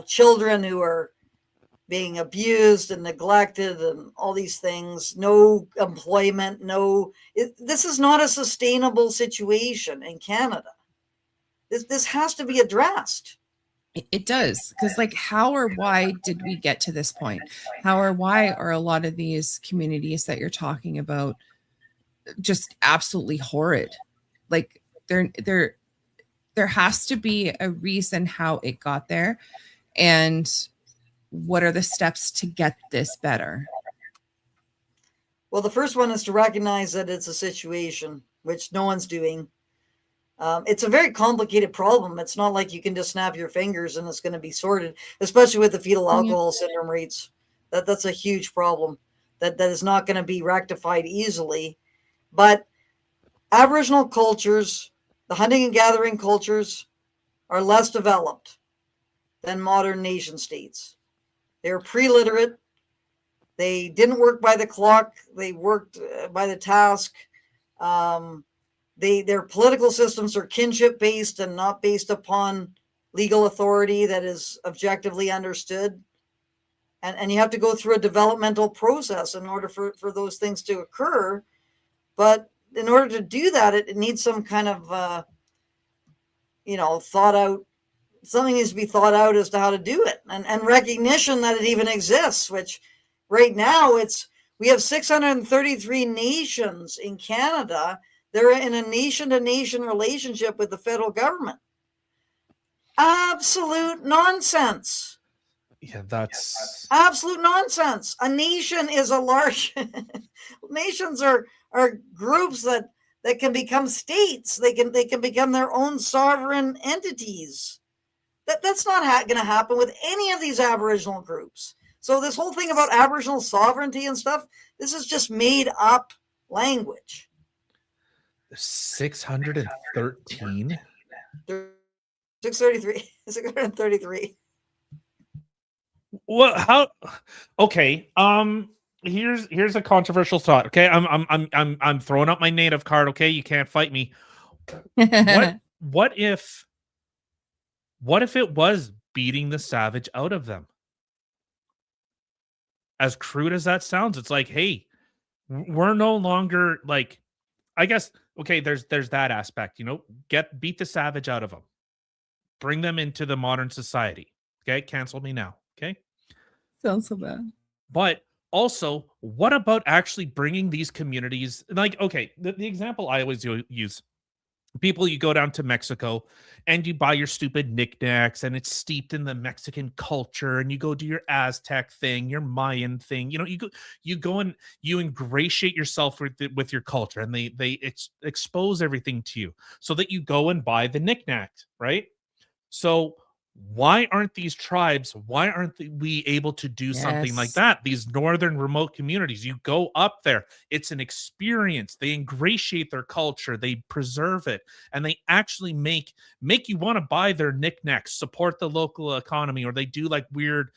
children who are being abused and neglected and all these things, no employment, this is not a sustainable situation in Canada. This has to be addressed. It does, because like, how or why did we get to this point? How or why are a lot of these communities that you're talking about just absolutely horrid? Like, they're there has to be a reason how it got there, and what are the steps to get this better? Well, the first one is to recognize that it's a situation, which no one's doing. It's a very complicated problem. It's not like you can just snap your fingers and it's going to be sorted, especially with the fetal alcohol syndrome rates. That's a huge problem that is not going to be rectified easily. But Aboriginal cultures, the hunting and gathering cultures, are less developed than modern nation states. They're pre-literate. They didn't work by the clock. They worked by the task. Their political systems are kinship based and not based upon legal authority that is objectively understood. And you have to go through a developmental process in order for those things to occur. But in order to do that, it needs some kind of, thought out, something needs to be thought out as to how to do it, and recognition that it even exists, which right now we have 633 nations in Canada. They're in a nation-to-nation relationship with the federal government. Absolute nonsense. Yeah, that's absolute nonsense. A nation is a large nations are groups that can become states. They can become their own sovereign entities. That's not going to happen with any of these Aboriginal groups. So this whole thing about Aboriginal sovereignty and stuff, this is just made up language. 613. 633. 633. Well, how? Okay. Here's a controversial thought. Okay, I'm throwing up my native card. Okay, you can't fight me. What if it was beating the savage out of them? As crude as that sounds, it's like, hey, we're no longer like, I guess, okay, there's that aspect, beat the savage out of them, bring them into the modern society. Okay, cancel me now. Okay, sounds so bad. But also, what about actually bringing these communities, like, okay, the example I always use, people, you go down to Mexico and you buy your stupid knickknacks and it's steeped in the Mexican culture, and you go do your Aztec thing, your Mayan thing, you go and you ingratiate yourself with your culture, and they expose everything to you so that you go and buy the knickknack, right? So why aren't these tribes, why aren't we able to do something like that? These northern remote communities, you go up there, it's an experience. They ingratiate their culture, they preserve it, and they actually make you want to buy their knickknacks, support the local economy, or they do like weird,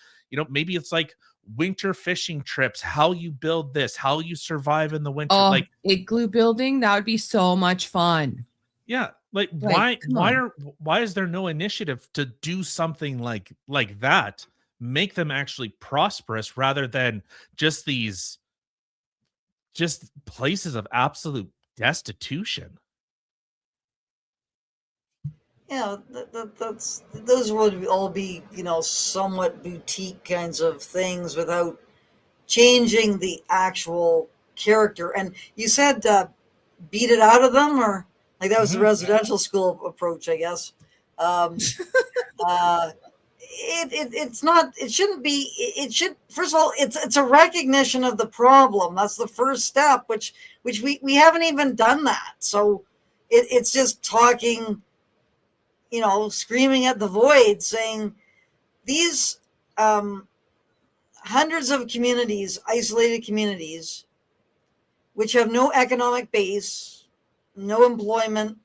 maybe it's like winter fishing trips, how you build this, how you survive in the winter. Like igloo building, that would be so much fun. Yeah. Why is there no initiative to do something like that, make them actually prosperous, rather than just places of absolute destitution? Yeah, those would all be, somewhat boutique kinds of things without changing the actual character. And you said beat it out of them, or like that was the residential school approach, I guess. It's not. It shouldn't be. It should. First of all, it's a recognition of the problem. That's the first step, which we haven't even done that. So it's just talking, screaming at the void, saying these hundreds of communities, isolated communities, which have no economic base, no employment.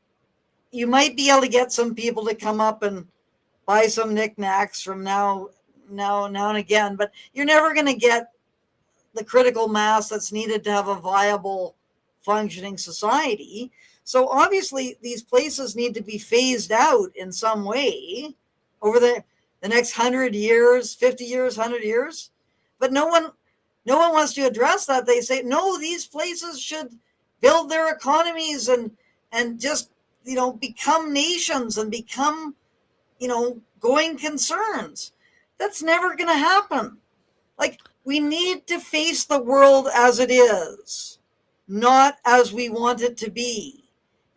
You might be able to get some people to come up and buy some knickknacks from now and again, but you're never going to get the critical mass that's needed to have a viable, functioning society. So obviously these places need to be phased out in some way over the next 100 years, 50 years, 100 years. But no one wants to address that. They say, no, these places should build their economies and just, become nations and become, going concerns. That's never going to happen. Like, we need to face the world as it is, not as we want it to be.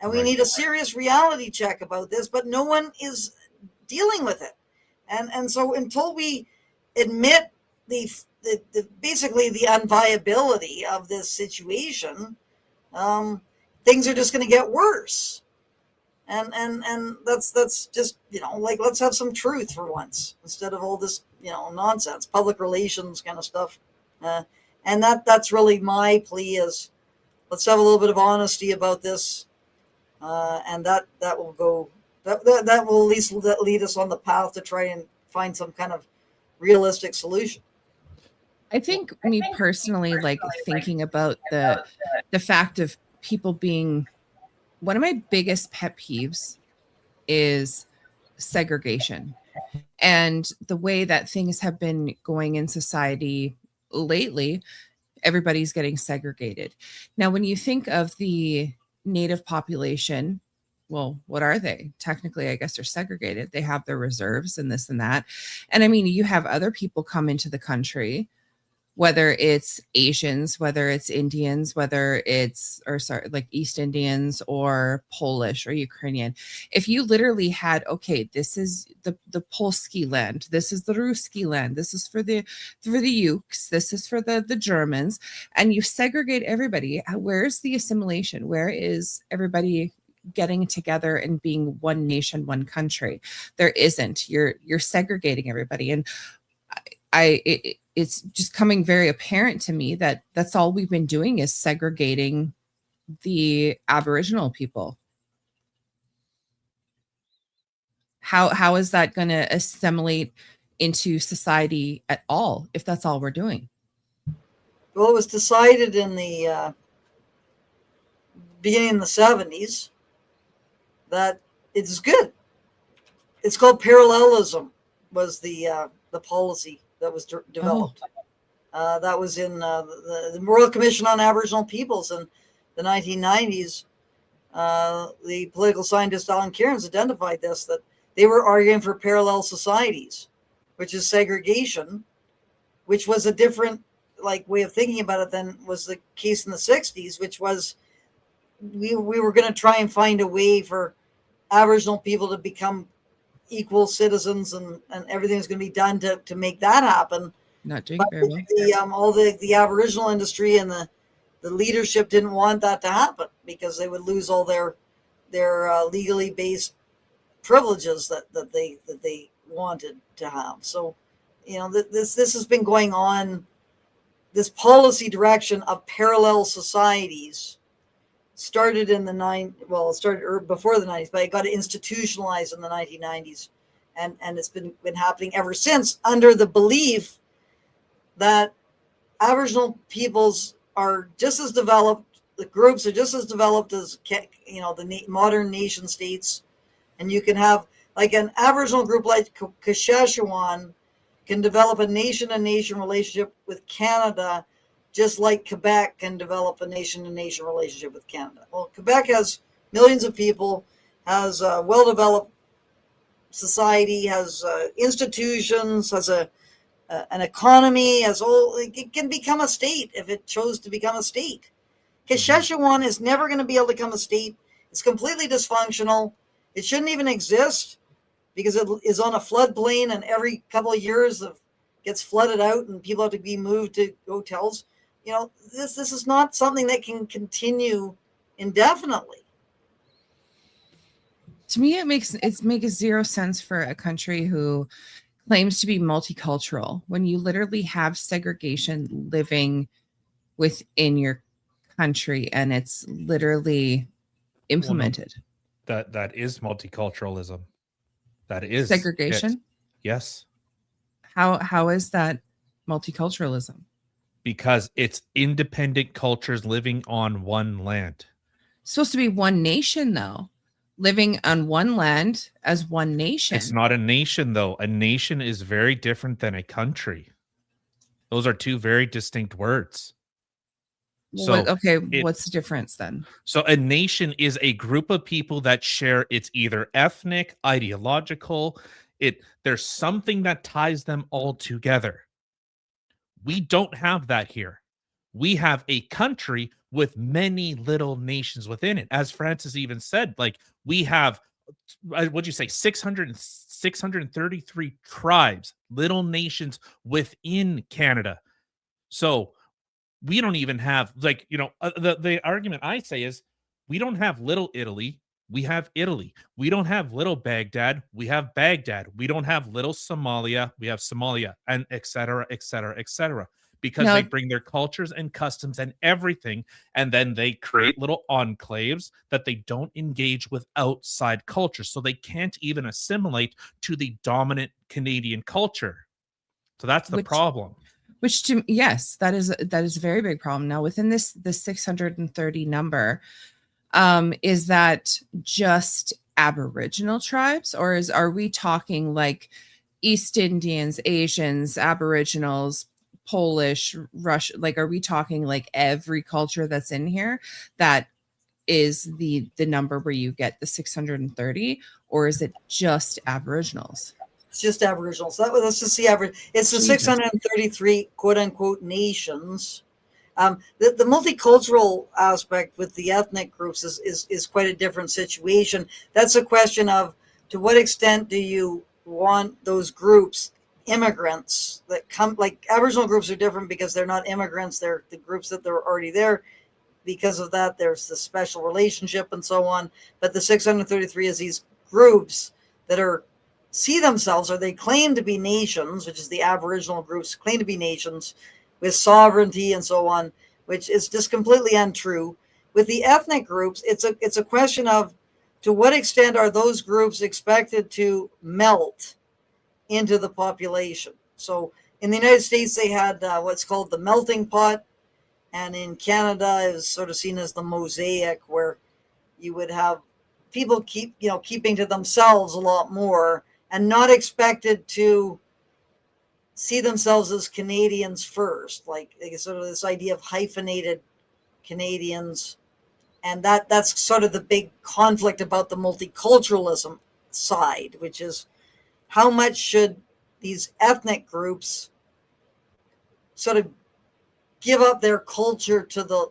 And we need a serious reality check about this, but no one is dealing with it. And so until we admit the basically the unviability of this situation, things are just going to get worse. And that's just, like, let's have some truth for once instead of all this, nonsense, public relations kind of stuff. And that's really my plea is, let's have a little bit of honesty about this. And that will go, that will at least lead us on the path to try and find some kind of realistic solution. I think me personally, like thinking about the fact of people being, one of my biggest pet peeves is segregation and the way that things have been going in society lately. Everybody's getting segregated. Now, when you think of the Native population, well, what are they? Technically, I guess they're segregated. They have their reserves and this and that. And I mean, you have other people come into the country, whether it's Asians, whether it's Indians, whether it's, like East Indians or Polish or Ukrainian. If you literally had, okay, this is the Polski land, this is the Ruski land, this is for the Ukes, this is for the Germans, and you segregate everybody, where's the assimilation? Where is everybody getting together and being one nation, one country? There isn't. You're segregating everybody. And it's just coming very apparent to me that that's all we've been doing is segregating the Aboriginal people. How is that going to assimilate into society at all if that's all we're doing? Well, it was decided in the beginning of the 70s that it's good. It's called parallelism, was the policy that was developed. That was in the Royal Commission on Aboriginal Peoples in the 1990s. The political scientist Alan Cairns identified this, that they were arguing for parallel societies, which is segregation, which was a different way of thinking about it than was the case in the 60s, which was we were going to try and find a way for Aboriginal people to become equal citizens, and everything's going to be done to make that happen. Not doing very well. All the Aboriginal industry and the leadership didn't want that to happen because they would lose all their legally based privileges that they wanted to have. So, this has been going on. This policy direction of parallel societies started in it started before the 90s, but it got institutionalized in the 1990s, and it's been happening ever since, under the belief that Aboriginal peoples are just as developed, the groups are just as developed as the modern nation states, and you can have an Aboriginal group like Saskatchewan can develop a nation-to-nation relationship with Canada, just like Quebec can develop a nation-to-nation relationship with Canada. Well, Quebec has millions of people, has a well-developed society, has institutions, has an economy, it can become a state if it chose to become a state. Saskatchewan is never going to be able to become a state. It's completely dysfunctional. It shouldn't even exist because it is on a floodplain, and every couple of years it gets flooded out and people have to be moved to hotels. This is not something that can continue indefinitely. To me, it makes zero sense for a country who claims to be multicultural when you literally have segregation living within your country and it's literally implemented. That is multiculturalism. That is segregation. It. Yes. How is that multiculturalism? Because it's independent cultures living on one land. It's supposed to be one nation, though. Living on one land as one nation. It's not a nation, though. A nation is very different than a country. Those are two very distinct words. So what's the difference then? So a nation is a group of people that share its either ethnic, ideological, there's something that ties them all together. We don't have that here. We have a country with many little nations within it. As Francis even said, like we have, what'd you say, 633 tribes, little nations within Canada. So we don't even have, like, the argument I say is we don't have little Italy. We have Italy. We don't have little Baghdad. We have Baghdad. We don't have little Somalia. We have Somalia, and et cetera, et cetera, et cetera, because they Now, bring their cultures and customs and everything. And then they create little enclaves that they don't engage with outside culture. So they can't even assimilate to the dominant Canadian culture. So that's the which problem. yes, that is a very big problem. Now, within this 630 number, is that just Aboriginal tribes, or are we talking like East Indians, Asians, Aboriginals, Polish, Russian? Like, are we talking like every culture that's in here that is the number where you get the 630, or is it just Aboriginals? It's just Aboriginals. That's just the average. It's the Jesus. 633 quote unquote nations. The multicultural aspect with the ethnic groups is quite a different situation. That's a question of, to what extent do you want those groups, immigrants that come, like Aboriginal groups are different because they're not immigrants, they're the groups that they're already there. Because of that, there's the special relationship and so on. But the 633 is these groups that see themselves, or they claim to be nations, which is the Aboriginal groups claim to be nations with sovereignty and so on, which is just completely untrue. With the ethnic groups, it's a question of, to what extent are those groups expected to melt into the population? So in the United States, they had what's called the melting pot, and in Canada it was sort of seen as the mosaic, where you would have people keeping to themselves a lot more and not expected to see themselves as Canadians first, like sort of this idea of hyphenated Canadians. And that's sort of the big conflict about the multiculturalism side, which is, how much should these ethnic groups sort of give up their culture to the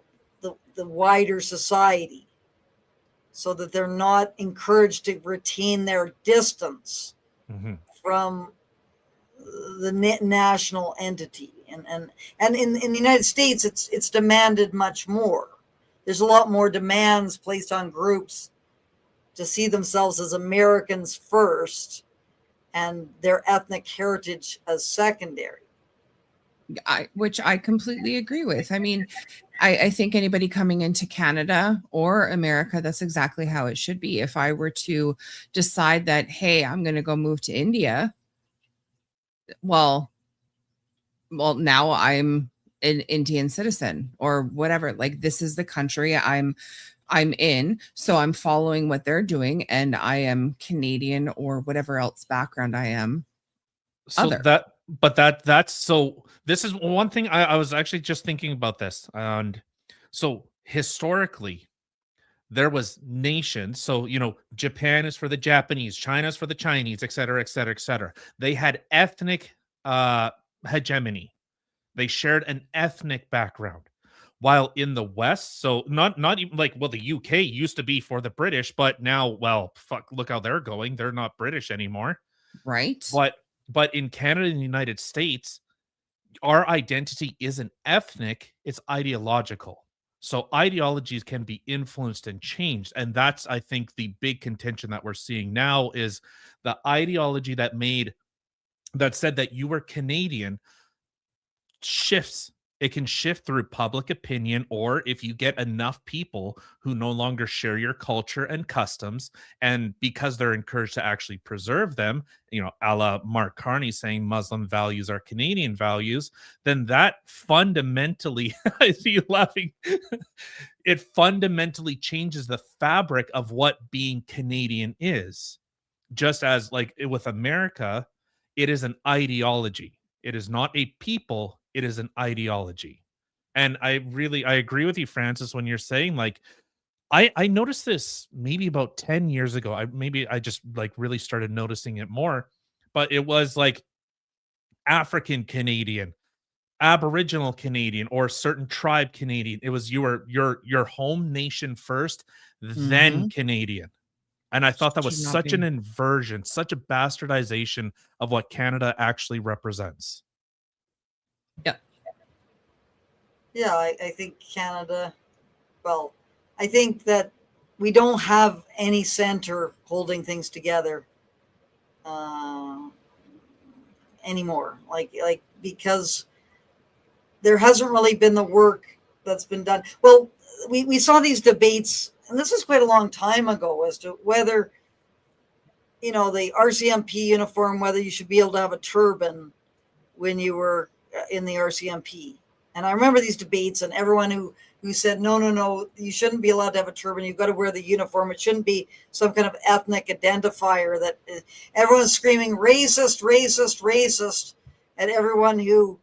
wider society, so that they're not encouraged to retain their distance from the national entity. And in the United States, it's demanded much more. There's a lot more demands placed on groups to see themselves as Americans first and their ethnic heritage as secondary. Which I completely agree with. I mean, I think anybody coming into Canada or America, that's exactly how it should be. If I were to decide that, hey, I'm going to go move to India, well, now I'm an Indian citizen or whatever. Like, this is the country I'm in, so I'm following what they're doing, and I am Canadian or whatever else background I am. So that's so this is one thing I was actually just thinking about this. And so historically, there was nations. So, Japan is for the Japanese, China's for the Chinese, et cetera, et cetera, et cetera. They had ethnic hegemony. They shared an ethnic background. While in the West, so not even like, well, the UK used to be for the British, but now, well, fuck, look how they're going. They're not British anymore. Right. But in Canada and the United States, our identity isn't ethnic, it's ideological. So ideologies can be influenced and changed. And that's, I think, the big contention that we're seeing now is the ideology that said that you were Canadian shifts. It can shift through public opinion, or if you get enough people who no longer share your culture and customs, and because they're encouraged to actually preserve them, a la Mark Carney saying Muslim values are Canadian values, then that fundamentally, I see you laughing, it fundamentally changes the fabric of what being Canadian is. Just as like with America, it is an ideology. It is not a people. It is an ideology. And I agree with you, Francis, when you're saying, like, I noticed this maybe about 10 years ago. I just like really started noticing it more, but it was like African Canadian, Aboriginal Canadian or certain tribe Canadian. It was your home nation first, then Canadian. And I thought that was such an inversion, such a bastardization of what Canada actually represents. Yeah. Yeah, I think Canada, well, I think that we don't have any center holding things together anymore. Like because there hasn't really been the work that's been done. Well, we saw these debates, and this is quite a long time ago, as to whether, the RCMP uniform, whether you should be able to have a turban when you were in the RCMP. And I remember these debates, and everyone who said, no, you shouldn't be allowed to have a turban. You've got to wear the uniform. It shouldn't be some kind of ethnic identifier. That everyone's screaming racist, racist, racist at everyone who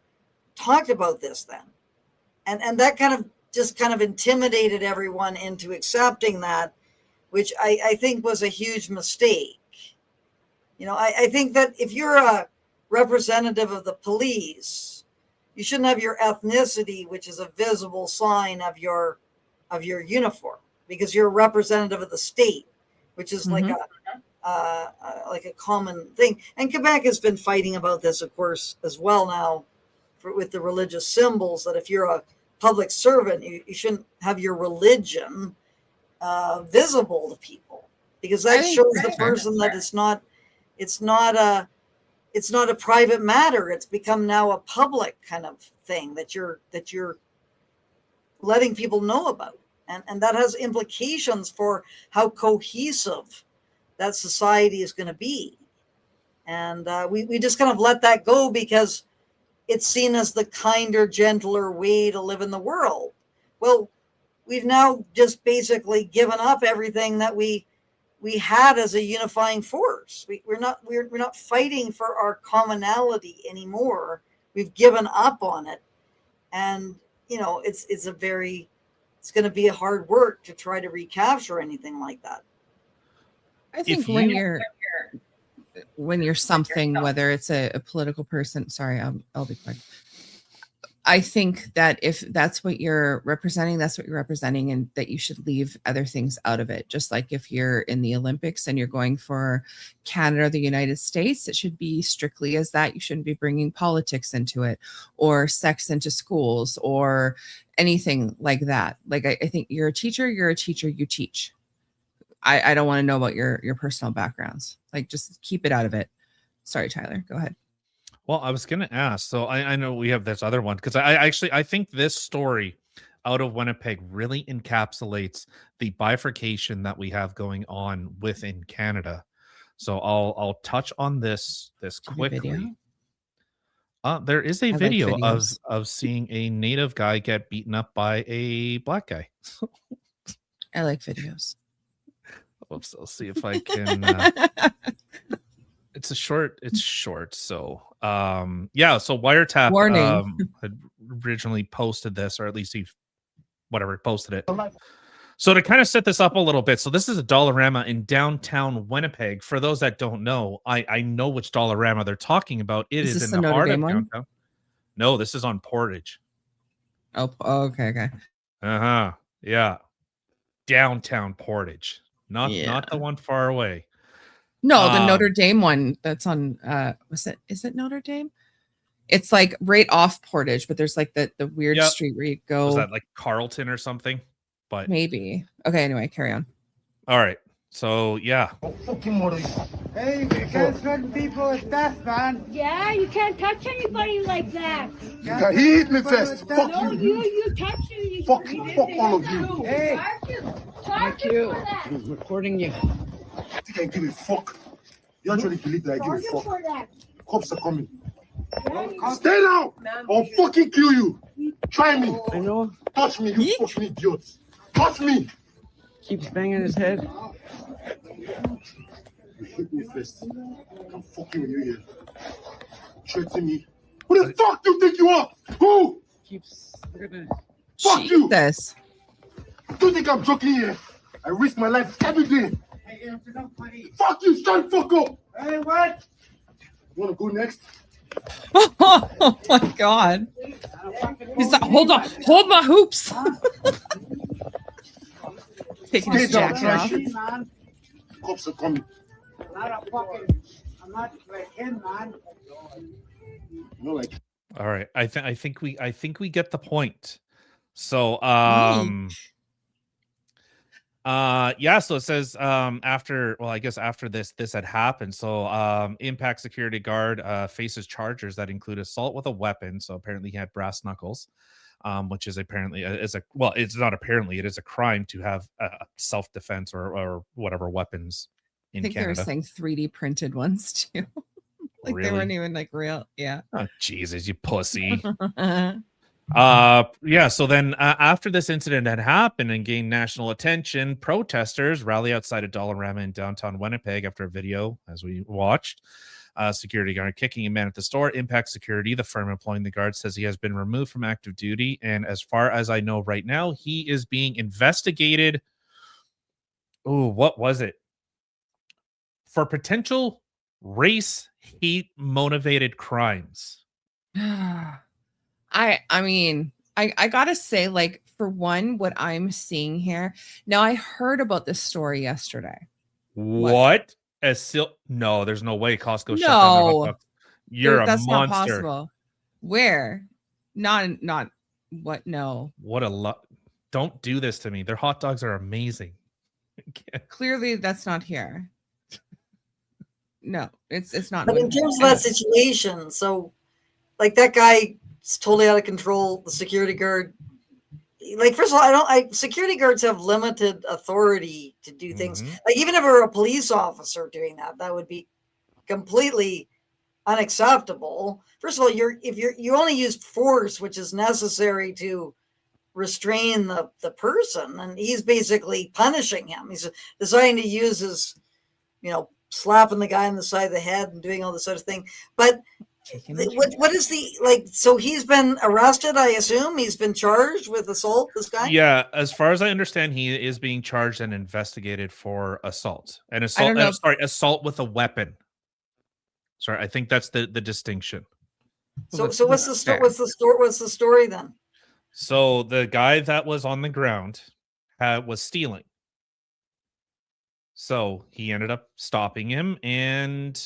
talked about this then. And that kind of intimidated everyone into accepting that, which I think was a huge mistake. I think that if you're a representative of the police, you shouldn't have your ethnicity, which is a visible sign of your uniform, because you're a representative of the state, which is like a common thing. And Quebec has been fighting about this, of course, as well now, with the religious symbols. That if you're a public servant, you shouldn't have your religion visible to people, because that shows the person that it's not a private matter. It's become now a public kind of thing that you're letting people know about. And that has implications for how cohesive that society is going to be. And we just kind of let that go because it's seen as the kinder, gentler way to live in the world. Well, we've now just basically given up everything that we had as a unifying force. We're not fighting for our commonality anymore. We've given up on it, and it's going to be a hard work to try to recapture anything like that. I think when you're something, whether it's a political person, sorry, I'll be quick. I think that if that's what you're representing, that's what you're representing, and that you should leave other things out of it. Just like if you're in the Olympics and you're going for Canada or the United States, it should be strictly as that. You shouldn't be bringing politics into it or sex into schools or anything like that. Like, I think you're a teacher, you teach. I don't want to know about your personal backgrounds. Like, just keep it out of it. Sorry, Tyler, go ahead. Well, I was going to ask. So I know we have this other one, because I think this story out of Winnipeg really encapsulates the bifurcation that we have going on within Canada. So I'll touch on this quickly. There is a video of seeing a native guy get beaten up by a black guy. I like videos. Oops, I'll see if I can. It's short. So, so Wiretap had originally posted this, or at least he posted it. So to kind of set this up a little bit, so this is a Dollarama in downtown Winnipeg. For those that don't know, I know which Dollarama they're talking about. It is in the heart of downtown. No, this is on Portage. Oh, okay. Yeah. Downtown Portage. Not the one far away. No, the Notre Dame one that's on is it Notre Dame? It's like right off Portage, but there's like the weird street where you go. Was that like Carlton or something? But maybe. Okay, anyway, carry on. All right. So yeah. Hey, you can't threaten people with death, man. Yeah, you can't touch anybody like that. He hit me first. Fuck no, you. You touched me. Fuck all of you. Hey. Fuck you. He's recording you. I think I give a fuck. You actually believe that I give a fuck. Cops are coming. Stay down! I'll fucking kill you. Try me. I know. Touch me, you fucking idiots. Touch me. Keeps banging his head. You hit me first. I'm fucking with you here. Threaten me. Who the fuck do you think you are? Who? Fuck you. This. Do you think I'm joking here? I risk my life every day. Fuck you, shut the fuck up. Hey, what? You wanna go next? Oh my God. He's like, hold my hoops. Taking his Stay down, jacket trash off. it. Cops are coming. I'm not like him, man. You know, like All right. I think we get the point. So yeah, so it says after, well, I guess after this had happened. So Impact security guard faces charges that include assault with a weapon. So apparently he had brass knuckles. Which is apparently it's not apparently, it is a crime to have self-defense or whatever weapons I in think they were Canada. saying 3D printed ones too. Like they weren't Really? even like real. Yeah. Oh, Jesus, you pussy. Yeah, so then after this incident had happened and gained national attention, protesters rally outside a Dollarama in downtown Winnipeg after a video, as we watched, security guard kicking a man at the store. Impact Security, the firm employing the guard, says he has been removed from active duty, and as far as I know right now, he is being investigated. Oh, what was it? For potential race hate motivated crimes. I mean, I gotta say, like, for one, what I'm seeing here now, I heard about this story yesterday. What? No, there's no way Costco shut down their hot No, dogs. You're a that's not monster. possible. Where? Not what? No. What a lot. Don't do this to me. Their hot dogs are amazing. Clearly, that's not here. No, it's not. But in terms of that situation, so like that guy is totally out of control. The security guard, like, first of all, security guards have limited authority to do things. Like, even if it were a police officer doing that, that would be completely unacceptable. First of all, you only use force, which is necessary to restrain the person, and he's basically punishing him. He's deciding to use his, slapping the guy on the side of the head and doing all this sort of thing. But what is so he's been arrested, I assume? He's been charged with assault, this guy? Yeah, as far as I understand, he is being charged and investigated for assault. And assault with a weapon. Sorry, I think that's the distinction. So what's the story then? So the guy that was on the ground was stealing. So he ended up stopping him, and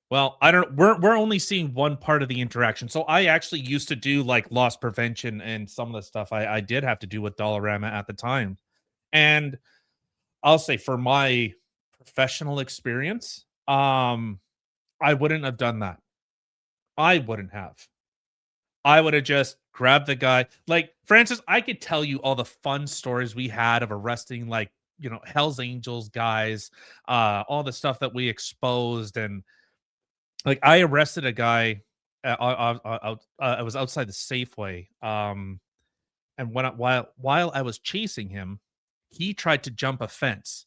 well, I don't. We're only seeing one part of the interaction. So I actually used to do like loss prevention and some of the stuff I did have to do with Dollarama at the time, and I'll say for my professional experience, I wouldn't have done that. I wouldn't have. I would have just grabbed the guy. Like, Francis, I could tell you all the fun stories we had of arresting, like, Hell's Angels guys, all the stuff that we exposed. And like, I arrested a guy. I was outside the Safeway. And while I was chasing him, he tried to jump a fence,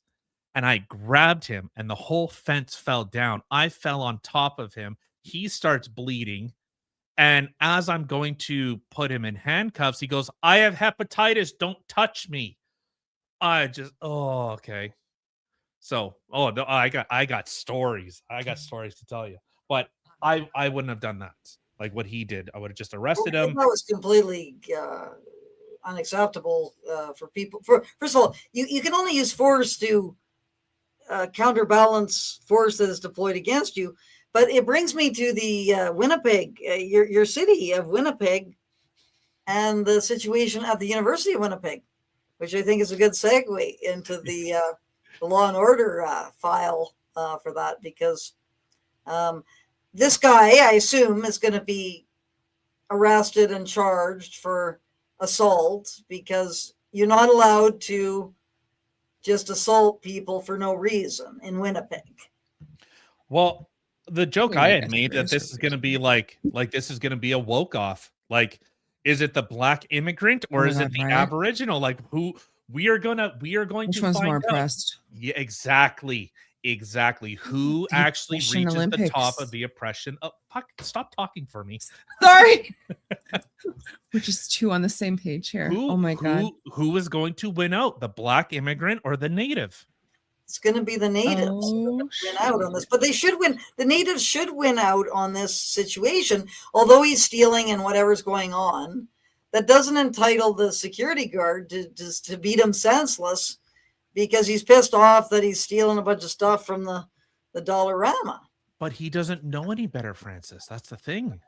and I grabbed him, and the whole fence fell down. I fell on top of him. He starts bleeding. And as I'm going to put him in handcuffs, he goes, "I have hepatitis. Don't touch me." Okay. So, no, I got stories. I got stories to tell you. But I wouldn't have done that. Like what he did. I would have just arrested him. That was completely unacceptable for people. First of all, you can only use force to counterbalance force that is deployed against you. But it brings me to the Winnipeg, your city of Winnipeg, and the situation at the University of Winnipeg, which I think is a good segue into the Law and Order file for that, because this guy, I assume, is going to be arrested and charged for assault, because you're not allowed to just assault people for no reason in Winnipeg. Well, the joke I had made that this is going to be like this is going to be a woke off. Like, is it the black immigrant or is it the Aboriginal? Like, who we are going to Which one's more oppressed? Yeah, exactly. Who actually reaches the top of the oppression? Oh, fuck! Stop talking for me. Sorry. We're just two on the same page here. Oh my god. Who is going to win out? The black immigrant or the native? It's going to be the natives Oh, win out on this, but they should win. The natives should win out on this situation. Although he's stealing and whatever's going on, that doesn't entitle the security guard to beat him senseless because he's pissed off that he's stealing a bunch of stuff from the Dollarama. But he doesn't know any better, Francis. That's the thing.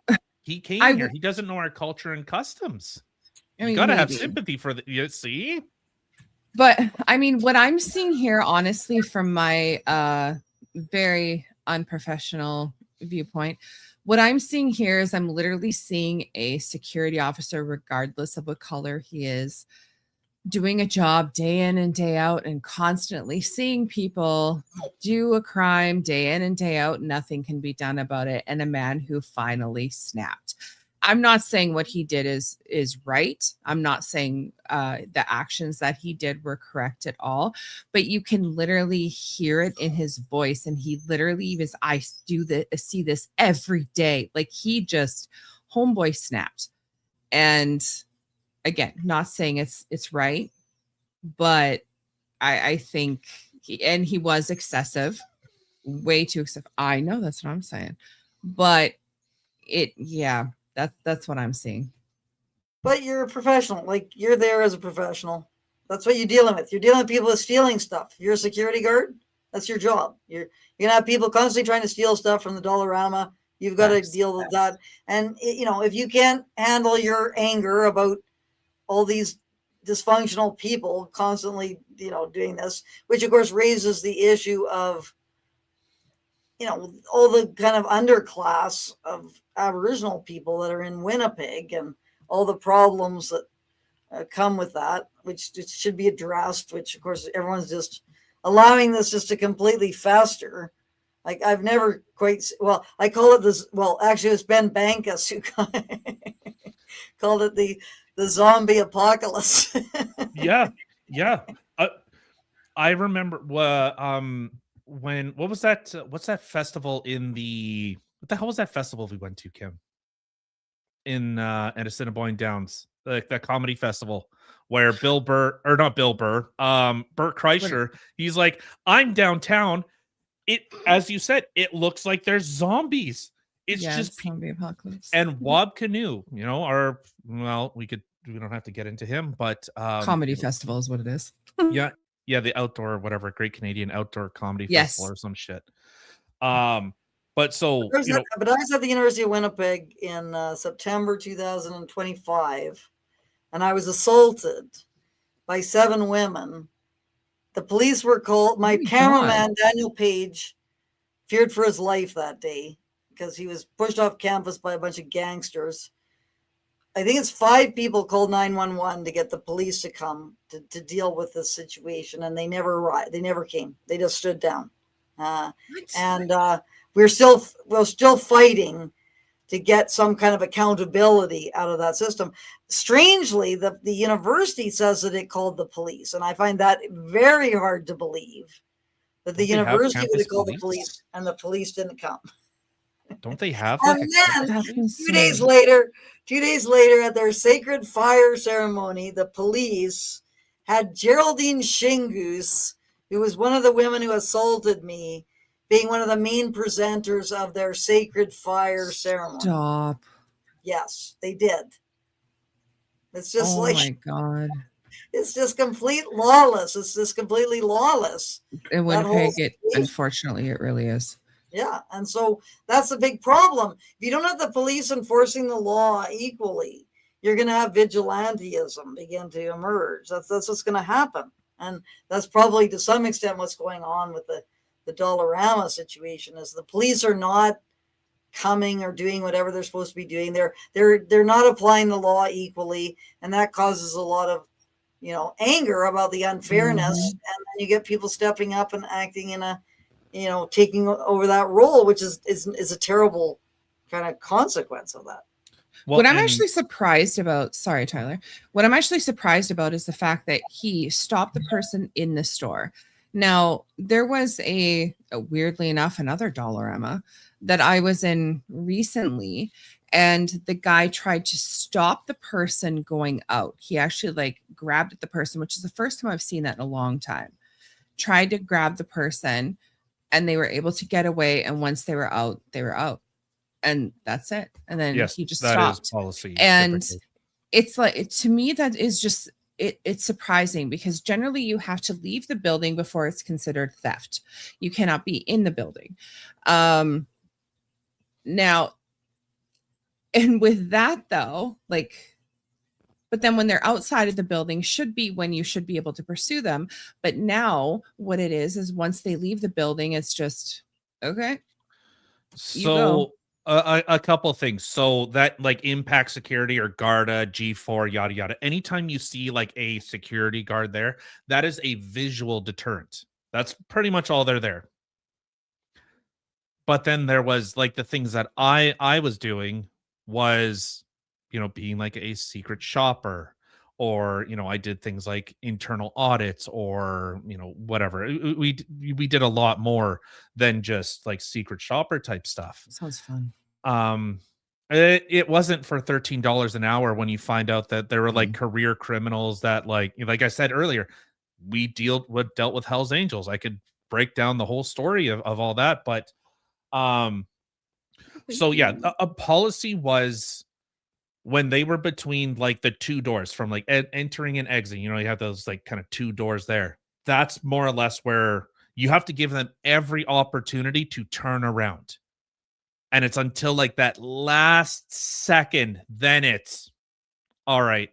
He came I here. w- He doesn't know our culture and customs. I You mean, gotta have maybe. sympathy for the. You see, But I mean, what I'm seeing here, honestly, from my very unprofessional viewpoint, what I'm seeing here is I'm literally seeing a security officer, regardless of what color he is, doing a job day in and day out and constantly seeing people do a crime day in and day out. Nothing can be done about it. And a man who finally snapped. I'm not saying what he did is right. I'm not saying the actions that he did were correct at all, but you can literally hear it in his voice. And he literally was, I see this every day. Like he just homeboy snapped. And again, not saying it's right, but I think he was excessive, way too excessive. I know, that's what I'm saying, but that's what I'm seeing. But you're a professional. Like you're there as a professional. That's what you're dealing with. You're dealing with people with stealing stuff. You're a security guard. That's your job. You're gonna have people constantly trying to steal stuff from the Dollarama. You've got to deal with that. And if you can't handle your anger about all these dysfunctional people constantly, doing this, which of course raises the issue of, all the kind of underclass of Aboriginal people that are in Winnipeg and all the problems that come with that, which should be addressed, which of course everyone's just allowing this just to completely fester. Like I've never quite, I call it this, actually it's Ben Bankus who called it the zombie apocalypse. yeah. I remember when what was that? What's that festival in the? What the hell was that festival we went to, Kim? In Assiniboine Downs, like that comedy festival where Bert Kreischer, he's like, I'm downtown. It, as you said, it looks like there's zombies. It's just zombie apocalypse. And Wob Canoe, we don't have to get into him, but comedy festival is what it is. yeah, the outdoor whatever, Great Canadian Outdoor Comedy Festival or some shit. But so but I was at the University of Winnipeg in September 2025, and I was assaulted by 7 women. The police were called. My cameraman, Daniel Page, feared for his life that day because he was pushed off campus by a bunch of gangsters. I think it's 5 people called 911 to get the police to come to deal with this situation, and they never arrived. They never came. They just stood down. We're still fighting to get some kind of accountability out of that system. Strangely, the university says that it called the police, and I find that very hard to believe that the university would have called the police and the police didn't come. Don't they have? And then 2 days later, at their sacred fire ceremony, the police had Geraldine Shingoose, who was one of the women who assaulted me, being one of the main presenters of their sacred fire ceremony. Stop. Yes, they did. It's just oh my God. It's just complete lawless. It's just completely lawless. In Winnipeg, unfortunately, it really is. Yeah, and so that's a big problem. If you don't have the police enforcing the law equally, you're going to have vigilantism begin to emerge. That's what's going to happen, and that's probably to some extent what's going on with the Dollarama situation. Is the police are not coming or doing whatever they're supposed to be doing. They're not applying the law equally, and that causes a lot of anger about the unfairness, and then you get people stepping up and acting in a taking over that role, which is a terrible kind of consequence of that. What I'm actually surprised about, sorry, Tyler, what I'm actually surprised about is the fact that he stopped the person in the store. Now, there was weirdly enough, another Dollarama that I was in recently, and the guy tried to stop the person going out. He actually grabbed at the person, which is the first time I've seen that in a long time. tried to grab the person, and they were able to get away. And once they were out, and that's it. And then Yes, he just that stopped. is policy. And typically. it's like, to me, that is just it's surprising, because generally you have to leave the building before it's considered theft. You cannot be in the building. Now, and with that though, like, but then when they're outside of the building should be when you should be able to pursue them. But now what it is once they leave the building, it's just, okay, you go. So a couple things. So that like impact security or Garda, G4, yada yada. Anytime you see like a security guard there, that is a visual deterrent. That's pretty much all they're there. But then there was like the things that I was doing was, you know, being like a secret shopper, or, you know, I did things like internal audits, or, you know, whatever. We did a lot more than just like secret shopper type stuff. Sounds fun. It wasn't for $13 an hour when you find out that there were like career criminals that like I said earlier, we dealt with Hell's Angels. I could break down the whole story of all that, but so yeah, a policy was when they were between like the two doors from like entering and exiting, you know, you have those like kind of two doors there. That's more or less where you have to give them every opportunity to turn around. And it's until like that last second, then it's all right,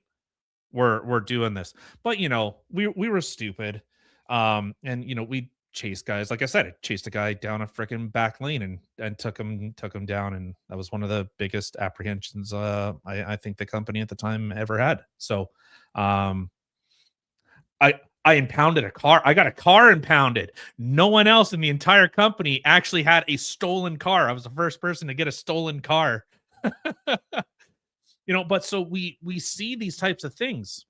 we're doing this. But you know, we were stupid. And you know, we chased guys. Like I said, it chased a guy down a freaking back lane and took him down. And that was one of the biggest apprehensions I think the company at the time ever had. So I impounded a car. I got a car impounded. No one else in the entire company actually had a stolen car. I was the first person to get a stolen car. You know, but so we see these types of things.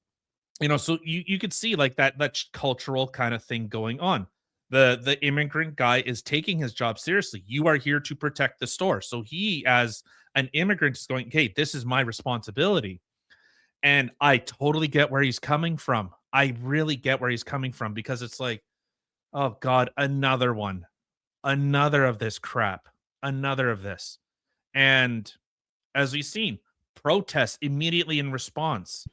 You know, so you could see like that cultural kind of thing going on. The immigrant guy is taking his job seriously. You are here to protect the store. So he, as an immigrant, is going, "Okay, this is my responsibility." And I totally get where he's coming from. I really get where he's coming from, because it's like, oh God, another one, another of this crap, another of this. And as we've seen, protests immediately in response.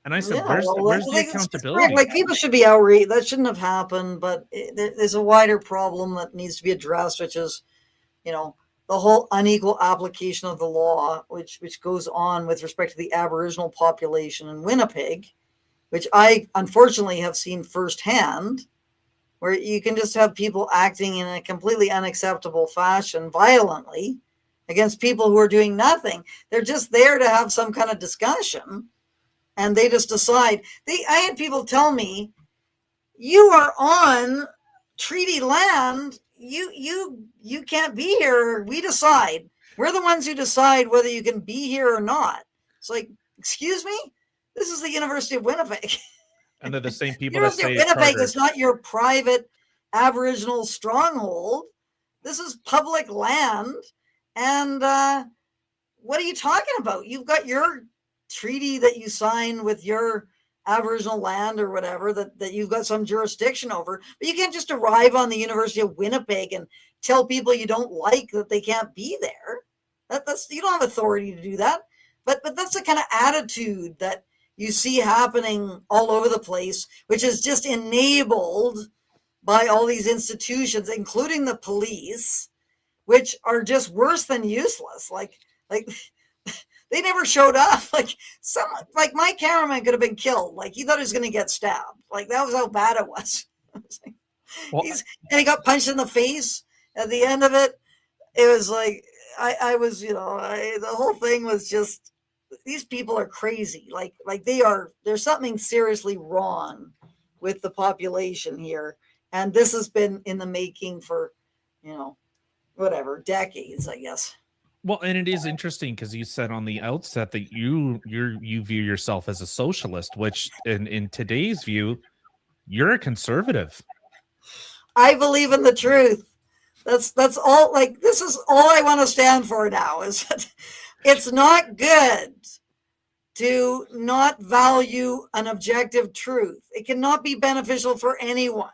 And I said, Yeah, where's well, the like, it's accountability? like people should be outraged. That shouldn't have happened, but there's a wider problem that needs to be addressed, which is, you know, the whole unequal application of the law, which goes on with respect to the Aboriginal population in Winnipeg, which I unfortunately have seen firsthand, where you can just have people acting in a completely unacceptable fashion violently against people who are doing nothing. They're just there to have some kind of discussion. And they just decide. I had people tell me, "You are on treaty land. You can't be here. We decide. We're the ones who decide whether you can be here or not." It's like, excuse me? This is the University of Winnipeg. And they're the same people that University say of Winnipeg charter. is not your private Aboriginal stronghold. This is public land. And what are you talking about? You've got your treaty that you sign with your Aboriginal land or whatever that you've got some jurisdiction over, but you can't just arrive on the University of Winnipeg and tell people you don't like that they can't be there. That's you don't have authority to do that. But that's the kind of attitude that you see happening all over the place, which is just enabled by all these institutions, including the police, which are just worse than useless. Like they never showed up. Like my cameraman could have been killed. Like he thought he was going to get stabbed. Like that was how bad it was. Well, and he got punched in the face. At the end of it, it was like I was, you know, the whole thing was just, these people are crazy. Like there's something seriously wrong with the population here, and this has been in the making for, you know, whatever, decades, I guess. well, and it is interesting because you said on the outset that you view yourself as a socialist, which in today's view, you're a conservative. I believe in the truth. That's all. Like, this is all I want to stand for now, is that it's not good to not value an objective truth. It cannot be beneficial for anyone.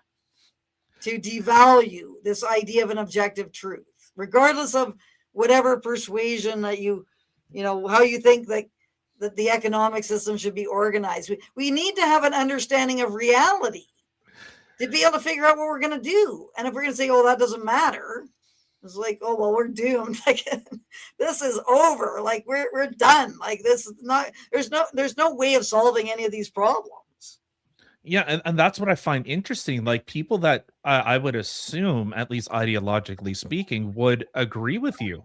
to devalue this idea of an objective truth, regardless of whatever persuasion that how you think that the economic system should be organized. We need to have an understanding of reality to be able to figure out what we're going to do. And if we're going to say, oh, that doesn't matter, it's like, oh, well, we're doomed. Like, this is over. Like, we're done. Like, this is not, there's no way of solving any of these problems. Yeah, and that's what I find interesting. Like, people that I would assume, at least ideologically speaking, would agree with you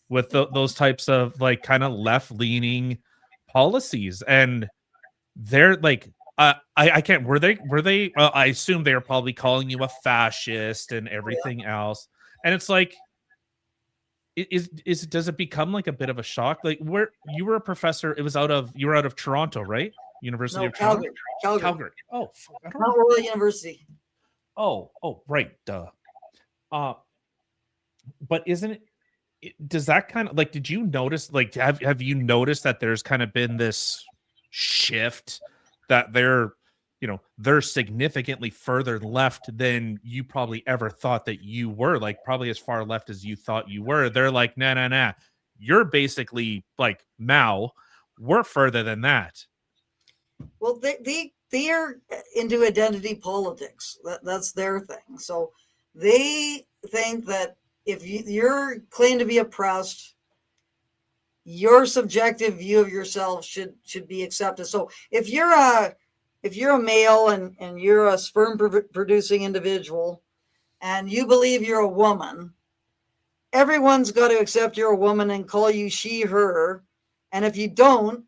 with those types of like kind of left-leaning policies. And they're like, I can't, were they I assume they were probably calling you a fascist and everything else. And it's like, does it become like a bit of a shock? Like, where you were a professor, you were out of Toronto, right? University of Toronto? Calgary. Oh, I don't Not Royal University. Oh, right. Duh. But isn't it, does that kind of like, did you notice, like, have you noticed that there's kind of been this shift that they're significantly further left than you probably ever thought that you were, like probably as far left as you thought you were? They're like, nah, you're basically like Mao. We're further than that. Well, they are into identity politics. That's their thing. So they think that if you're claimed to be oppressed, your subjective view of yourself should be accepted. So if you're a male and you're a sperm producing individual and you believe you're a woman, everyone's got to accept you're a woman and call you she, her. And if you don't,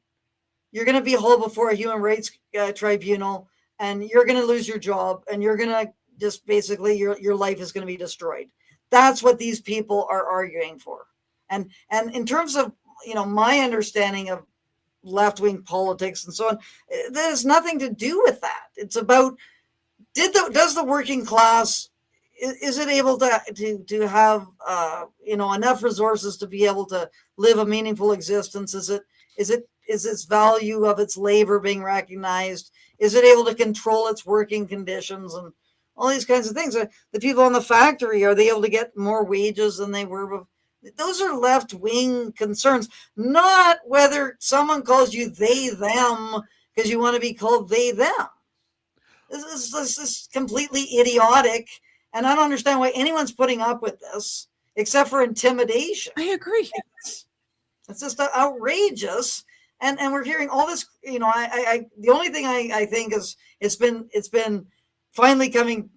you're going to be hauled before a human rights tribunal, and you're going to lose your job, and you're going to just basically your life is going to be destroyed. That's what these people are arguing for. And in terms of, my understanding of left-wing politics and so on, there's nothing to do with that. It's about, does the working class, is it able to have enough resources to be able to live a meaningful existence? Is its value of its labor being recognized? Is it able to control its working conditions and all these kinds of things? The people in the factory, are they able to get more wages than they were? Those are left-wing concerns, not whether someone calls you they, them, because you want to be called they, them. This is completely idiotic, and I don't understand why anyone's putting up with this, except for intimidation. I agree. It's just outrageous. And we're hearing all this, I the only thing I think is it's been finally coming,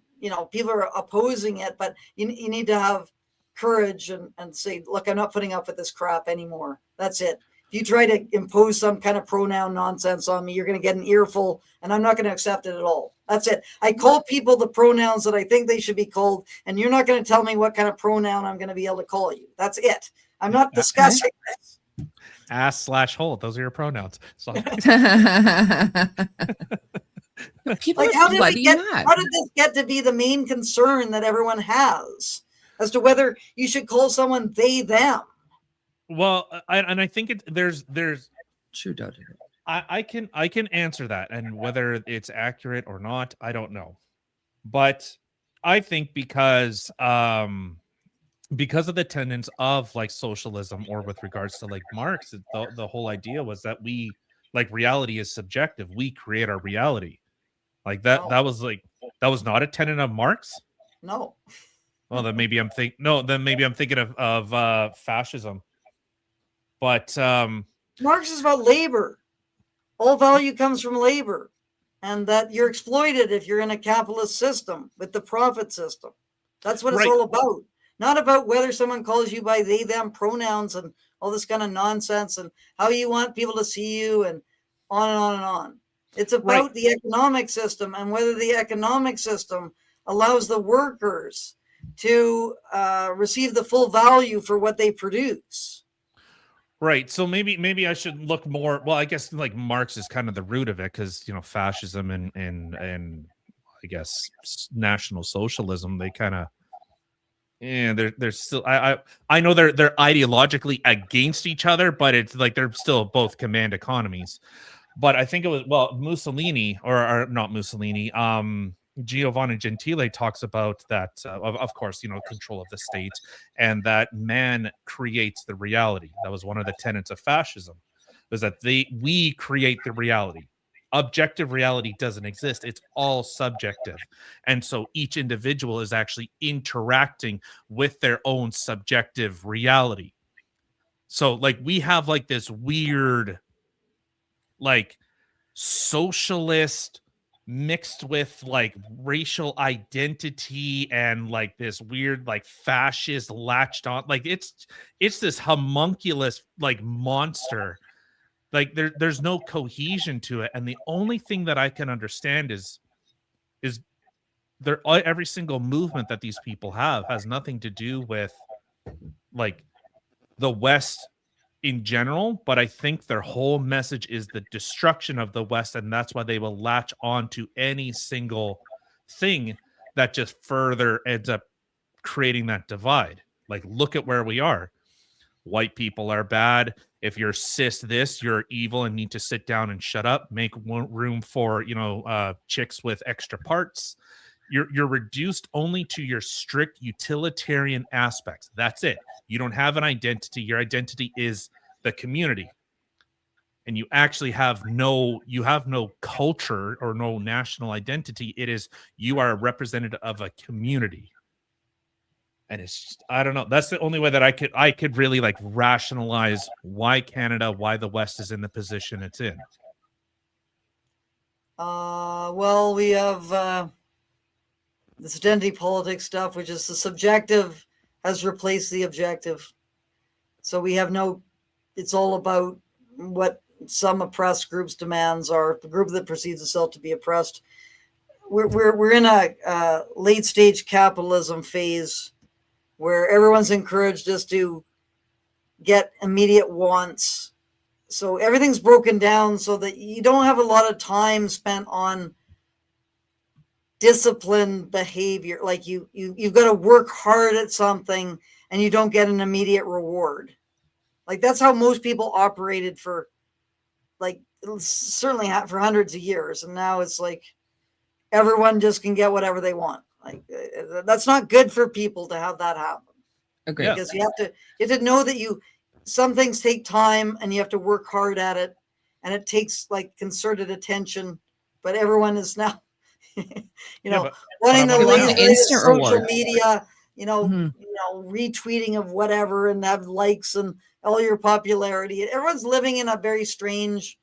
people are opposing it, but you need to have courage and say, look, I'm not putting up with this crap anymore. That's it. If you try to impose some kind of pronoun nonsense on me, you're going to get an earful, and I'm not going to accept it at all. That's it. I call people the pronouns that I think they should be called, and you're not going to tell me what kind of pronoun I'm going to be able to call you. That's it. I'm not discussing this. Ass/hole. Those are your pronouns. So. People Like, how did this get to be the main concern that everyone has as to whether you should call someone they, them? Well, I think there's true. I can answer that, and whether it's accurate or not, I don't know. But I think because of the tenets of like socialism, or with regards to like Marx, the whole idea was that reality is subjective. We create our reality. Like that. No. That was not a tenet of Marx. No. Well, then maybe I'm thinking of fascism. But Marx is about labor. All value comes from labor, and that you're exploited if you're in a capitalist system with the profit system. That's what it's all about. Not about whether someone calls you by they, them pronouns and all this kind of nonsense and how you want people to see you and on and on and on. It's about the economic system and whether the economic system allows the workers to receive the full value for what they produce. Right. So maybe I should look more. Well, I guess like Marx is kind of the root of it, because fascism and I guess National Socialism, they kind of they're still I know they're ideologically against each other, but it's like they're still both command economies. But I think it was Mussolini or not Mussolini. Giovanni Gentile talks about that, of course, control of the state, and that man creates the reality. That was one of the tenets of fascism, was that we create the reality. Objective reality doesn't exist. It's all subjective. And so each individual is actually interacting with their own subjective reality. So like we have like this weird, like socialist mixed with like racial identity and like this weird like fascist latched on, like it's this homunculus like monster. Like there's no cohesion to it, and the only thing that I can understand is every single movement that these people have has nothing to do with like the West in general, but I think their whole message is the destruction of the West, and that's why they will latch on to any single thing that just further ends up creating that divide. Like, look at where we are. White people are bad. If you're cis this, you're evil and need to sit down and shut up. Make room for, chicks with extra parts. You're reduced only to your strict utilitarian aspects. That's it. You don't have an identity. Your identity is the community. And you actually have no culture or no national identity. It is, you are a representative of a community. And it's just, I don't know. That's the only way that I could really like rationalize why Canada, why the West is in the position it's in. Well, we have this identity politics stuff, which is the subjective has replaced the objective. So we have it's all about what some oppressed groups' demands are. The group that perceives itself to be oppressed. We're in a late stage capitalism phase where everyone's encouraged us to get immediate wants. So everything's broken down so that you don't have a lot of time spent on disciplined behavior. Like you've got to work hard at something and you don't get an immediate reward. Like that's how most people operated for like certainly for hundreds of years. And now it's like everyone just can get whatever they want. Like that's not good for people to have that happen. Agreed. Because you have to know that some things take time and you have to work hard at it, and it takes like concerted attention. But everyone is now, wanting the latest instant social rewards. media, retweeting of whatever and have likes and all your popularity. Everyone's living in a very strange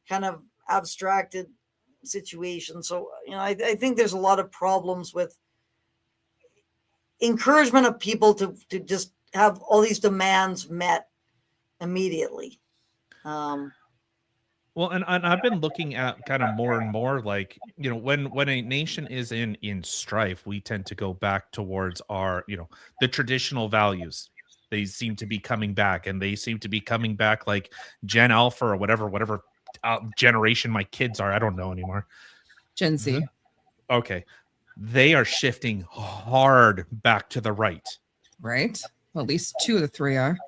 kind of abstracted situation. So, I think there's a lot of problems with encouragement of people to just have all these demands met immediately. Well, and I've been looking at kind of more and more like, when a nation is in strife, we tend to go back towards our, the traditional values. They seem to be coming back, and they seem to be coming back like Gen Alpha or whatever generation my kids are. I don't know anymore. Gen Z. Okay. They are shifting hard back to the right. Right. Well, at least 2 of the 3 are.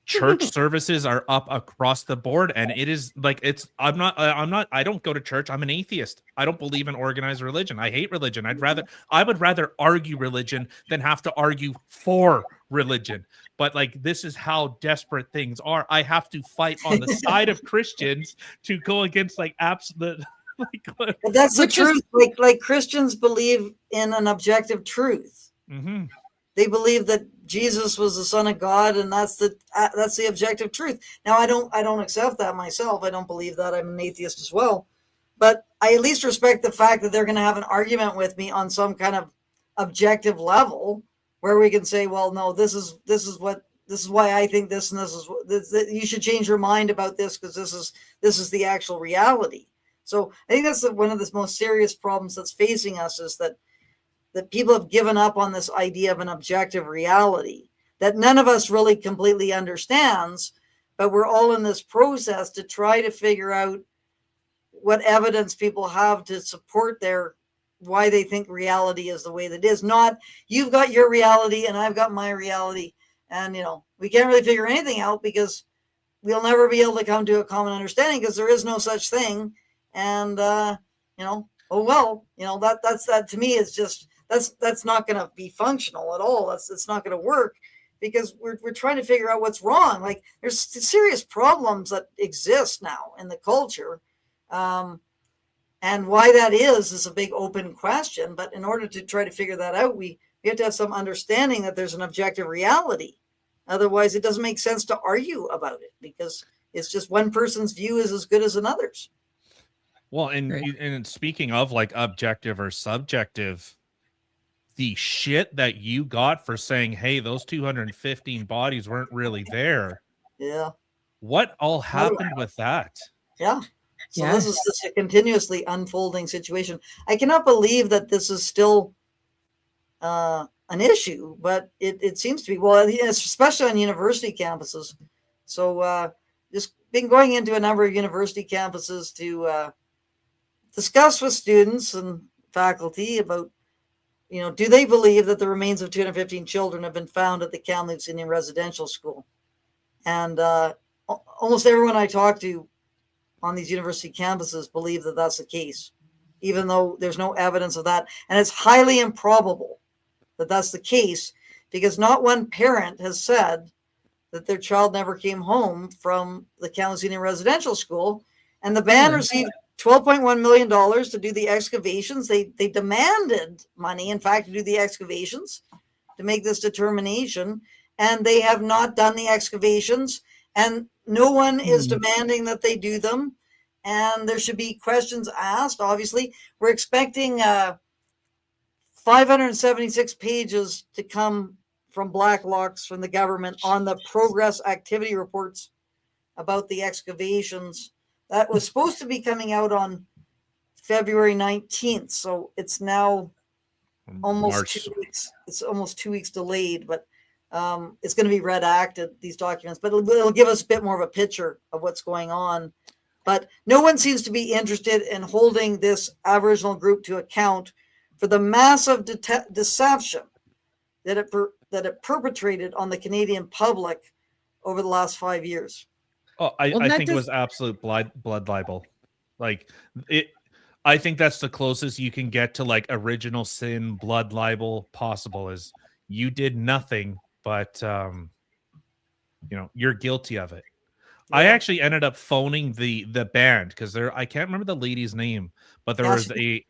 Church services are up across the board, and it is like I don't go to church. I'm an atheist. I don't believe in organized religion. I hate religion. I would rather argue religion than have to argue for religion. But like, this is how desperate things are. I have to fight on the side of Christians to go against like absolute. But that's the truth. Like Christians believe in an objective truth. Mm-hmm. They believe that Jesus was the Son of God, and that's the objective truth. Now, I don't accept that myself. I don't believe that. I'm an atheist as well, but I at least respect the fact that they're going to have an argument with me on some kind of objective level where we can say, well, no, this is why I think this, and you should change your mind about this because this is the actual reality. So I think that's one of the most serious problems that's facing us, is that people have given up on this idea of an objective reality that none of us really completely understands, but we're all in this process to try to figure out what evidence people have to support why they think reality is the way that it is. Not, you've got your reality and I've got my reality. And, we can't really figure anything out because we'll never be able to come to a common understanding because there is no such thing. And, Oh well, that to me is just that's not going to be functional at all. It's not going to work because we're trying to figure out what's wrong. Like there's serious problems that exist now in the culture, and why that is a big open question. But in order to try to figure that out, we have to have some understanding that there's an objective reality. Otherwise, it doesn't make sense to argue about it because it's just one person's view is as good as another's. Well, Right. and speaking of like objective or subjective, the shit that you got for saying, hey, those 215 bodies weren't really there. Yeah. What all happened with that? Yeah. So Yes. this is just a continuously unfolding situation. I cannot believe that this is still an issue, but it seems to be. Well, especially on university campuses. So just been going into a number of university campuses to discuss with students and faculty about, do they believe that the remains of 215 children have been found at the Kamloops Indian Residential School? And almost everyone I talk to on these university campuses believe that that's the case, even though there's no evidence of that. And it's highly improbable that that's the case because not one parent has said that their child never came home from the Kamloops Indian Residential School. And the band received $12.1 million to do the excavations. They demanded money, in fact, to do the excavations, to make this determination. And they have not done the excavations. And no one is demanding that they do them. And there should be questions asked. Obviously, we're expecting 576 pages to come from Blacklocks from the government on the progress activity reports about the excavations. That was supposed to be coming out on February 19th. So it's now almost 2 weeks. It's almost 2 weeks delayed, but it's going to be redacted, these documents, but it'll give us a bit more of a picture of what's going on. But no one seems to be interested in holding this Aboriginal group to account for the massive deception that it perpetrated on the Canadian public over the last 5 years. Oh, I think it was absolute blood libel. Like it. I think that's the closest you can get to like original sin, blood libel possible. Is you did nothing, but you're guilty of it. Yeah. I actually ended up phoning the band because I can't remember the lady's name, but there was it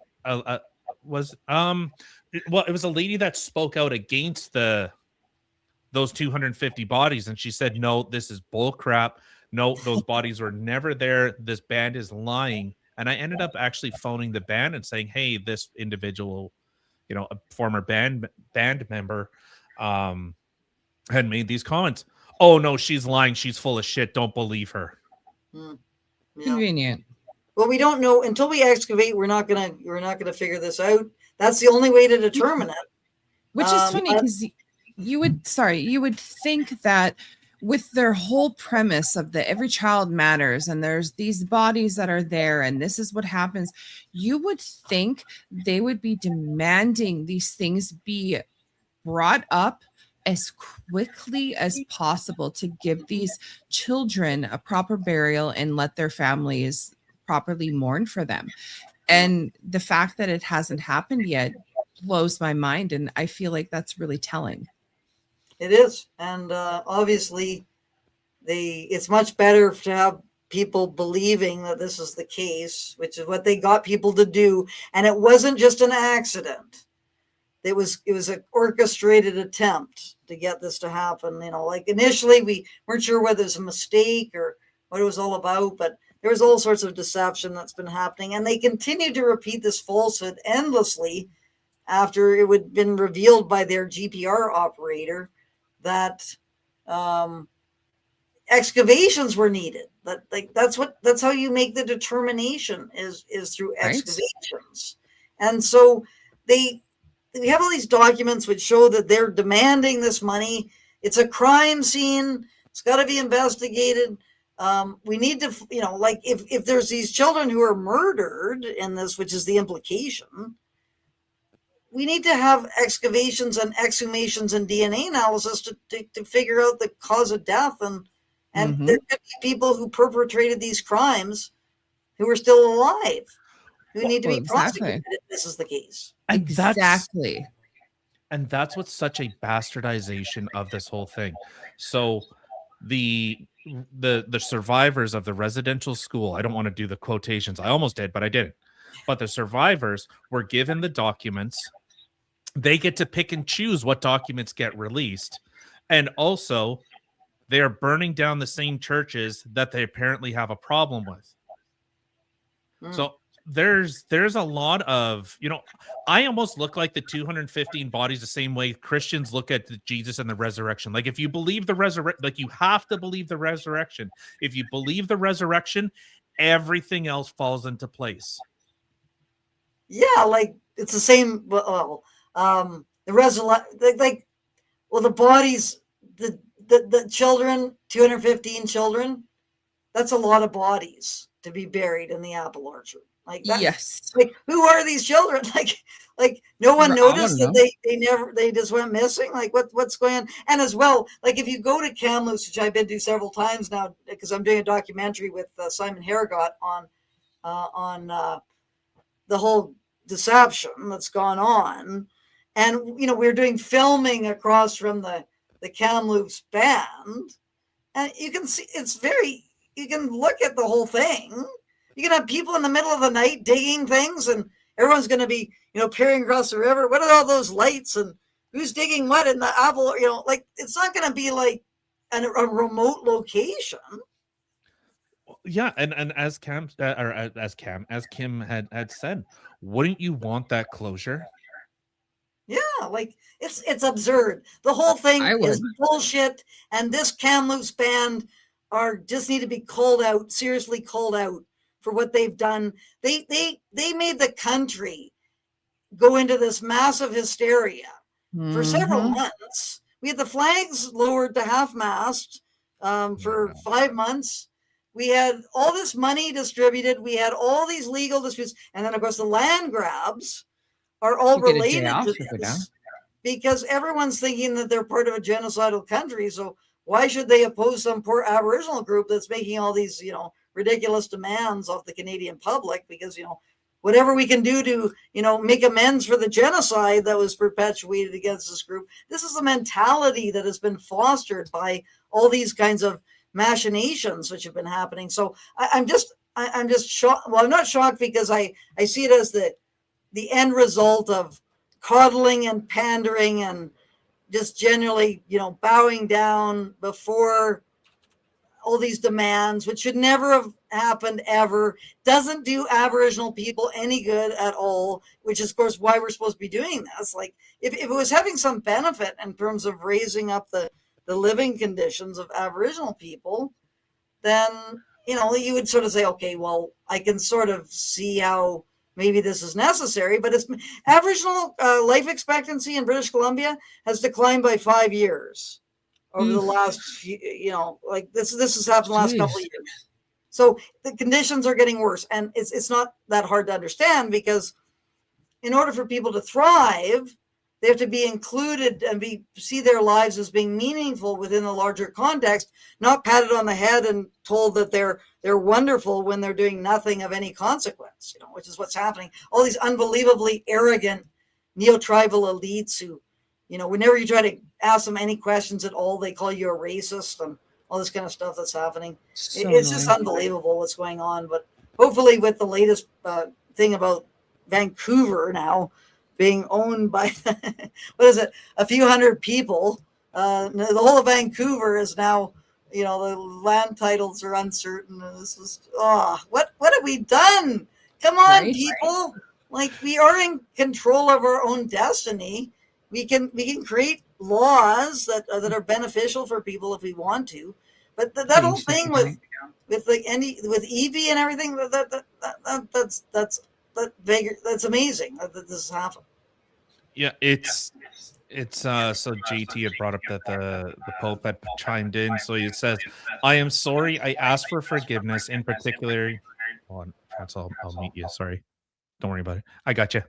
was a lady that spoke out against those 250 bodies, and she said, no, this is bull crap. No, those bodies were never there. This band is lying. And I ended up actually phoning the band and saying, hey, this individual, a former band member had made these comments. Oh no, she's lying. She's full of shit. Don't believe her. Yeah. Convenient. Well, we don't know until we excavate. We're not gonna figure this out. That's the only way to determine it. Which is funny because you would think that with their whole premise of the every child matters and there's these bodies that are there and this is what happens, you would think they would be demanding these things be brought up as quickly as possible to give these children a proper burial and let their families properly mourn for them. And the fact that it hasn't happened yet blows my mind, and I feel like that's really telling. It is, and obviously it's much better to have people believing that this is the case, which is what they got people to do. And it wasn't just an accident. It was an orchestrated attempt to get this to happen. Like initially we weren't sure whether it was a mistake or what it was all about, but there was all sorts of deception that's been happening. And they continued to repeat this falsehood endlessly after it had been revealed by their GPR operator that excavations were needed. That's how you make the determination is through excavations. Right. And so we have all these documents which show that they're demanding this money. It's a crime scene. It's got to be investigated. We need to, like if there's these children who are murdered in this, which is the implication, we need to have excavations and exhumations and DNA analysis to figure out the cause of death. And there could be people who perpetrated these crimes who are still alive. who need to be exactly. prosecuted if this is the case. And Exactly. that's what's such a bastardization of this whole thing. So the survivors of the residential school, I don't want to do the quotations, I almost did, but I didn't. But the survivors were given the documents. They get to pick and choose what documents get released. And also, they are burning down the same churches that they apparently have a problem with. So there's a lot of, I almost look like the 215 bodies the same way Christians look at Jesus and the resurrection. Like, if you believe the resurrection, like, you have to believe the resurrection. If you believe the resurrection, everything else falls into place. Yeah, like it's the same. Well, the resurrection, the bodies, the children, 215 children. That's a lot of bodies to be buried in the apple orchard. Like that, yes. Like, who are these children? Like no one noticed that they just went missing. Like what's going on? And as well, like if you go to Kamloops, which I've been to several times now, because I'm doing a documentary with Simon Harrigot on the whole deception that's gone on, and we're doing filming across from the Kamloops band, and you can see you can look at the whole thing. You can have people in the middle of the night digging things, and everyone's going to be, peering across the river. What are all those lights, and who's digging what in the apple? Like, it's not going to be like a remote location. Yeah, and as Kim had said, wouldn't you want that closure? Yeah, like it's absurd. The whole thing is bullshit, and this Kamloops band just need to be seriously called out for what they've done. They made the country go into this massive hysteria for several months. We had the flags lowered to half-mast for 5 months. We had all this money distributed. We had all these legal disputes, and then of course the land grabs are all related to this, because everyone's thinking that they're part of a genocidal country. So why should they oppose some poor Aboriginal group that's making all these, ridiculous demands of the Canadian public? Because, whatever we can do to, make amends for the genocide that was perpetuated against this group. This is the mentality that has been fostered by all these kinds of machinations which have been happening. So I'm just shocked. Well, I'm not shocked, because I see it as the end result of coddling and pandering and just generally, bowing down before all these demands, which should never have happened ever. Doesn't do Aboriginal people any good at all, which is, of course, why we're supposed to be doing this. Like, if it was having some benefit in terms of raising up the living conditions of Aboriginal people, then, you would sort of say, okay, well, I can sort of see how maybe this is necessary. But it's Aboriginal life expectancy in British Columbia has declined by 5 years over the last few, this has happened the last couple of years. So the conditions are getting worse, and it's not that hard to understand, because in order for people to thrive, they have to be included and see their lives as being meaningful within the larger context, not patted on the head and told that they're wonderful when they're doing nothing of any consequence, which is what's happening. All these unbelievably arrogant neo-tribal elites who, whenever you try to ask them any questions at all, they call you a racist and all this kind of stuff that's happening. It's just unbelievable what's going on. But hopefully with the latest thing about Vancouver now being owned by, a few hundred people, the whole of Vancouver is now, the land titles are uncertain. And this is, what have we done? Come on, people. Like, we are in control of our own destiny. We can create laws that are beneficial for people if we want to. But that whole thing with Evie and everything, that's amazing that this has happened. Yeah, it's so JT had brought up that the Pope had chimed in. So he says, "I am sorry. I ask for forgiveness. In particular, I'll meet you. Sorry, don't worry about it. I got you.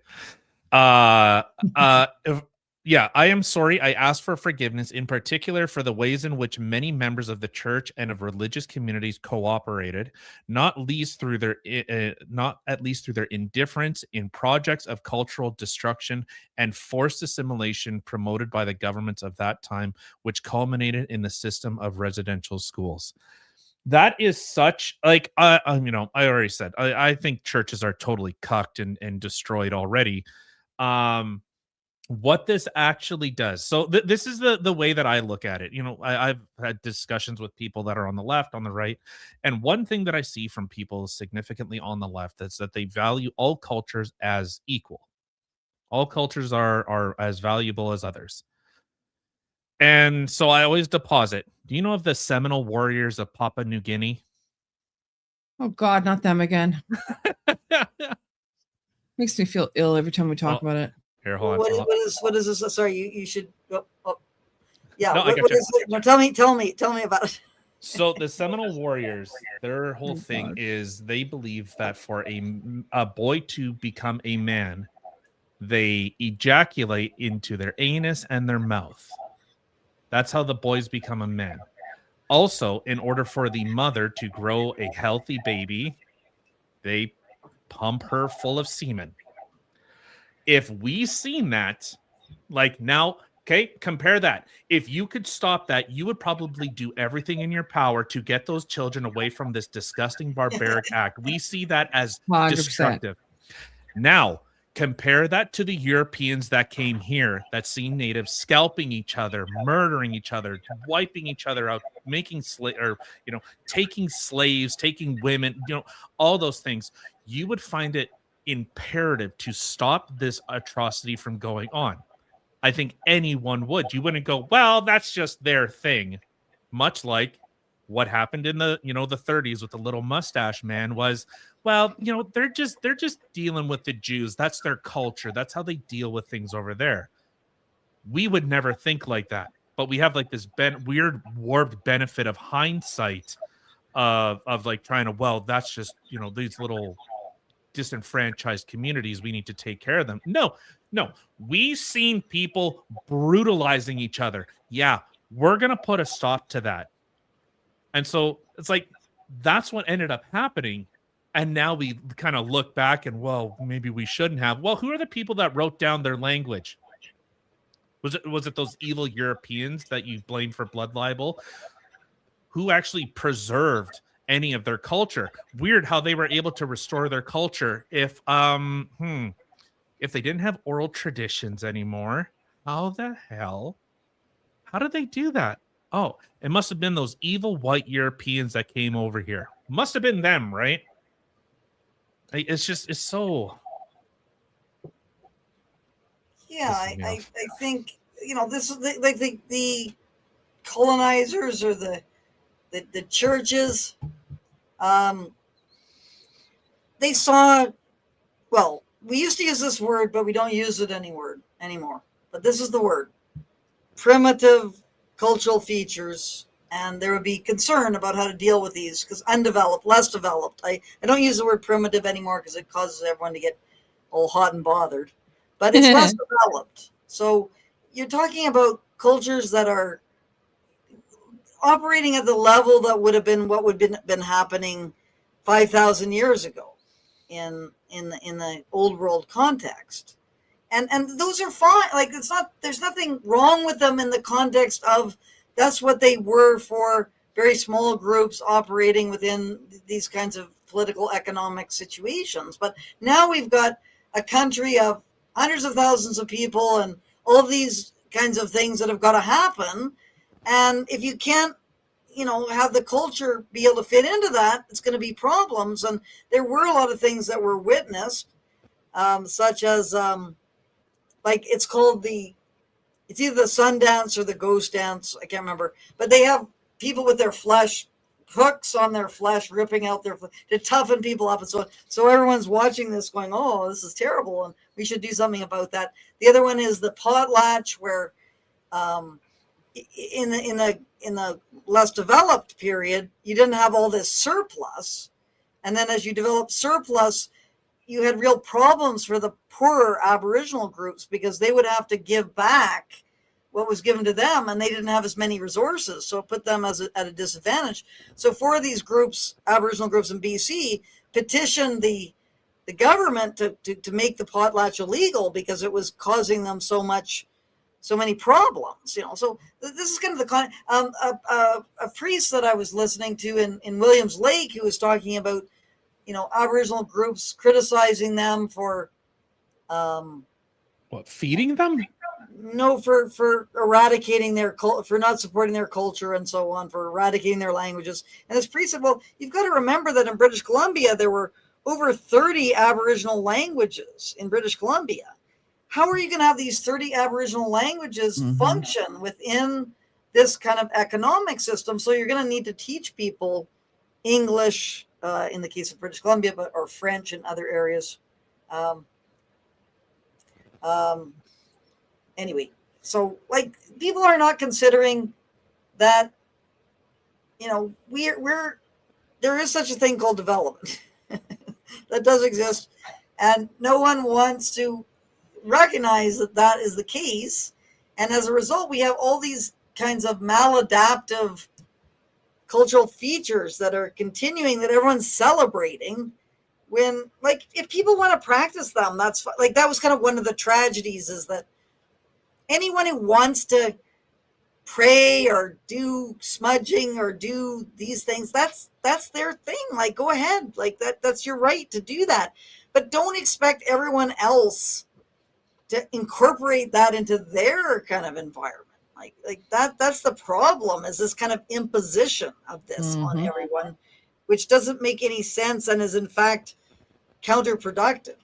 Yeah, I am sorry. I ask for forgiveness, in particular for the ways in which many members of the church and of religious communities cooperated, not at least through their indifference in projects of cultural destruction and forced assimilation promoted by the governments of that time, which culminated in the system of residential schools. That is such like I already said I think churches are totally cucked and destroyed already. Um, what this actually does. So this is the way that I look at it. I've had discussions with people that are on the left, on the right, and one thing that I see from people significantly on the left is that they value all cultures as equal. All cultures are as valuable as others. And so I always deposit. Do you know of the Seminole warriors of Papua New Guinea? Oh God, not them again. Makes me feel ill every time we talk about it. Here, hold on. What is this? Sorry, you should. Yeah. No, what is it? No, tell me about it. So the Seminole warriors, their whole thing is they believe that for a boy to become a man, they ejaculate into their anus and their mouth. That's how the boys become a man. Also, in order for the mother to grow a healthy baby, they pump her full of semen. If we seen that, like now, okay, compare that. If you could stop that, you would probably do everything in your power to get those children away from this disgusting, barbaric act. We see that as 100%. destructive. Now, compare that to the Europeans that came here, that seen natives scalping each other, murdering each other, wiping each other out, making taking slaves, taking women, all those things. You would find it imperative to stop this atrocity from going on. I think anyone would. You wouldn't go, well, that's just their thing. Much like what happened in the 30s with the little mustache man was, well, they're just dealing with the Jews. That's their culture. That's how they deal with things over there. We would never think like that. But we have like this weird warped benefit of hindsight of like trying to, well, that's just, these little disenfranchised communities, we need to take care of them. No, we've seen people brutalizing each other. Yeah, we're gonna put a stop to that. And so it's like that's what ended up happening. And now we kind of look back and, well, maybe we shouldn't have. Well, who are the people that wrote down their language? Was it those evil Europeans that you blame for blood libel? Who actually preserved any of their culture? Weird how they were able to restore their culture if they didn't have oral traditions anymore. How the hell? How did they do that? Oh, it must have been those evil white Europeans that came over here. Must have been them, right? It's so. Yeah, I think this is like the colonizers or the churches. They saw. Well, we used to use this word, but we don't use it anymore. But this is the word: primitive cultural features, and there would be concern about how to deal with these because undeveloped, less developed. I don't use the word primitive anymore because it causes everyone to get all hot and bothered, but it's less developed. So you're talking about cultures that are operating at the level that would have been what would been happening 5,000 years ago in the old world context. And those are fine. Like there's nothing wrong with them in the context of that's what they were for very small groups operating within these kinds of political economic situations. But now we've got a country of hundreds of thousands of people and all of these kinds of things that have got to happen. And if you can't, have the culture be able to fit into that, it's going to be problems. And there were a lot of things that were witnessed, such as like it's called it's either the sun dance or the ghost dance. I can't remember, but they have people with their flesh, hooks on their flesh, ripping out their to toughen people up. And so everyone's watching this going, oh, this is terrible. And we should do something about that. The other one is the potlatch where, in the less developed period, you didn't have all this surplus. And then as you develop surplus, you had real problems for the poorer Aboriginal groups because they would have to give back what was given to them, and they didn't have as many resources, so it put them at a disadvantage. So four of these groups, Aboriginal groups in BC, petitioned the government to make the potlatch illegal because it was causing them so many problems. So this is kind of the a priest that I was listening to in Williams Lake who was talking about Aboriginal groups criticizing them for feeding them? No, for eradicating for not supporting their culture and so on, for eradicating their languages. And this priest said, well, you've got to remember that in British Columbia, there were over 30 Aboriginal languages in British Columbia. How are you going to have these 30 Aboriginal languages function within this kind of economic system? So you're going to need to teach people English, in the case of British Columbia, or French in other areas. Anyway, so people are not considering that, there is such a thing called development that does exist, and no one wants to recognize that is the case. And as a result, we have all these kinds of maladaptive cultural features that are continuing, that everyone's celebrating, when if people want to practice them, that's that was kind of one of the tragedies, is that anyone who wants to pray or do smudging or do these things, that's their thing. Go ahead, that's your right to do that, but don't expect everyone else to incorporate that into their kind of environment. That's the problem, is this kind of imposition of this on everyone, which doesn't make any sense and is in fact counterproductive.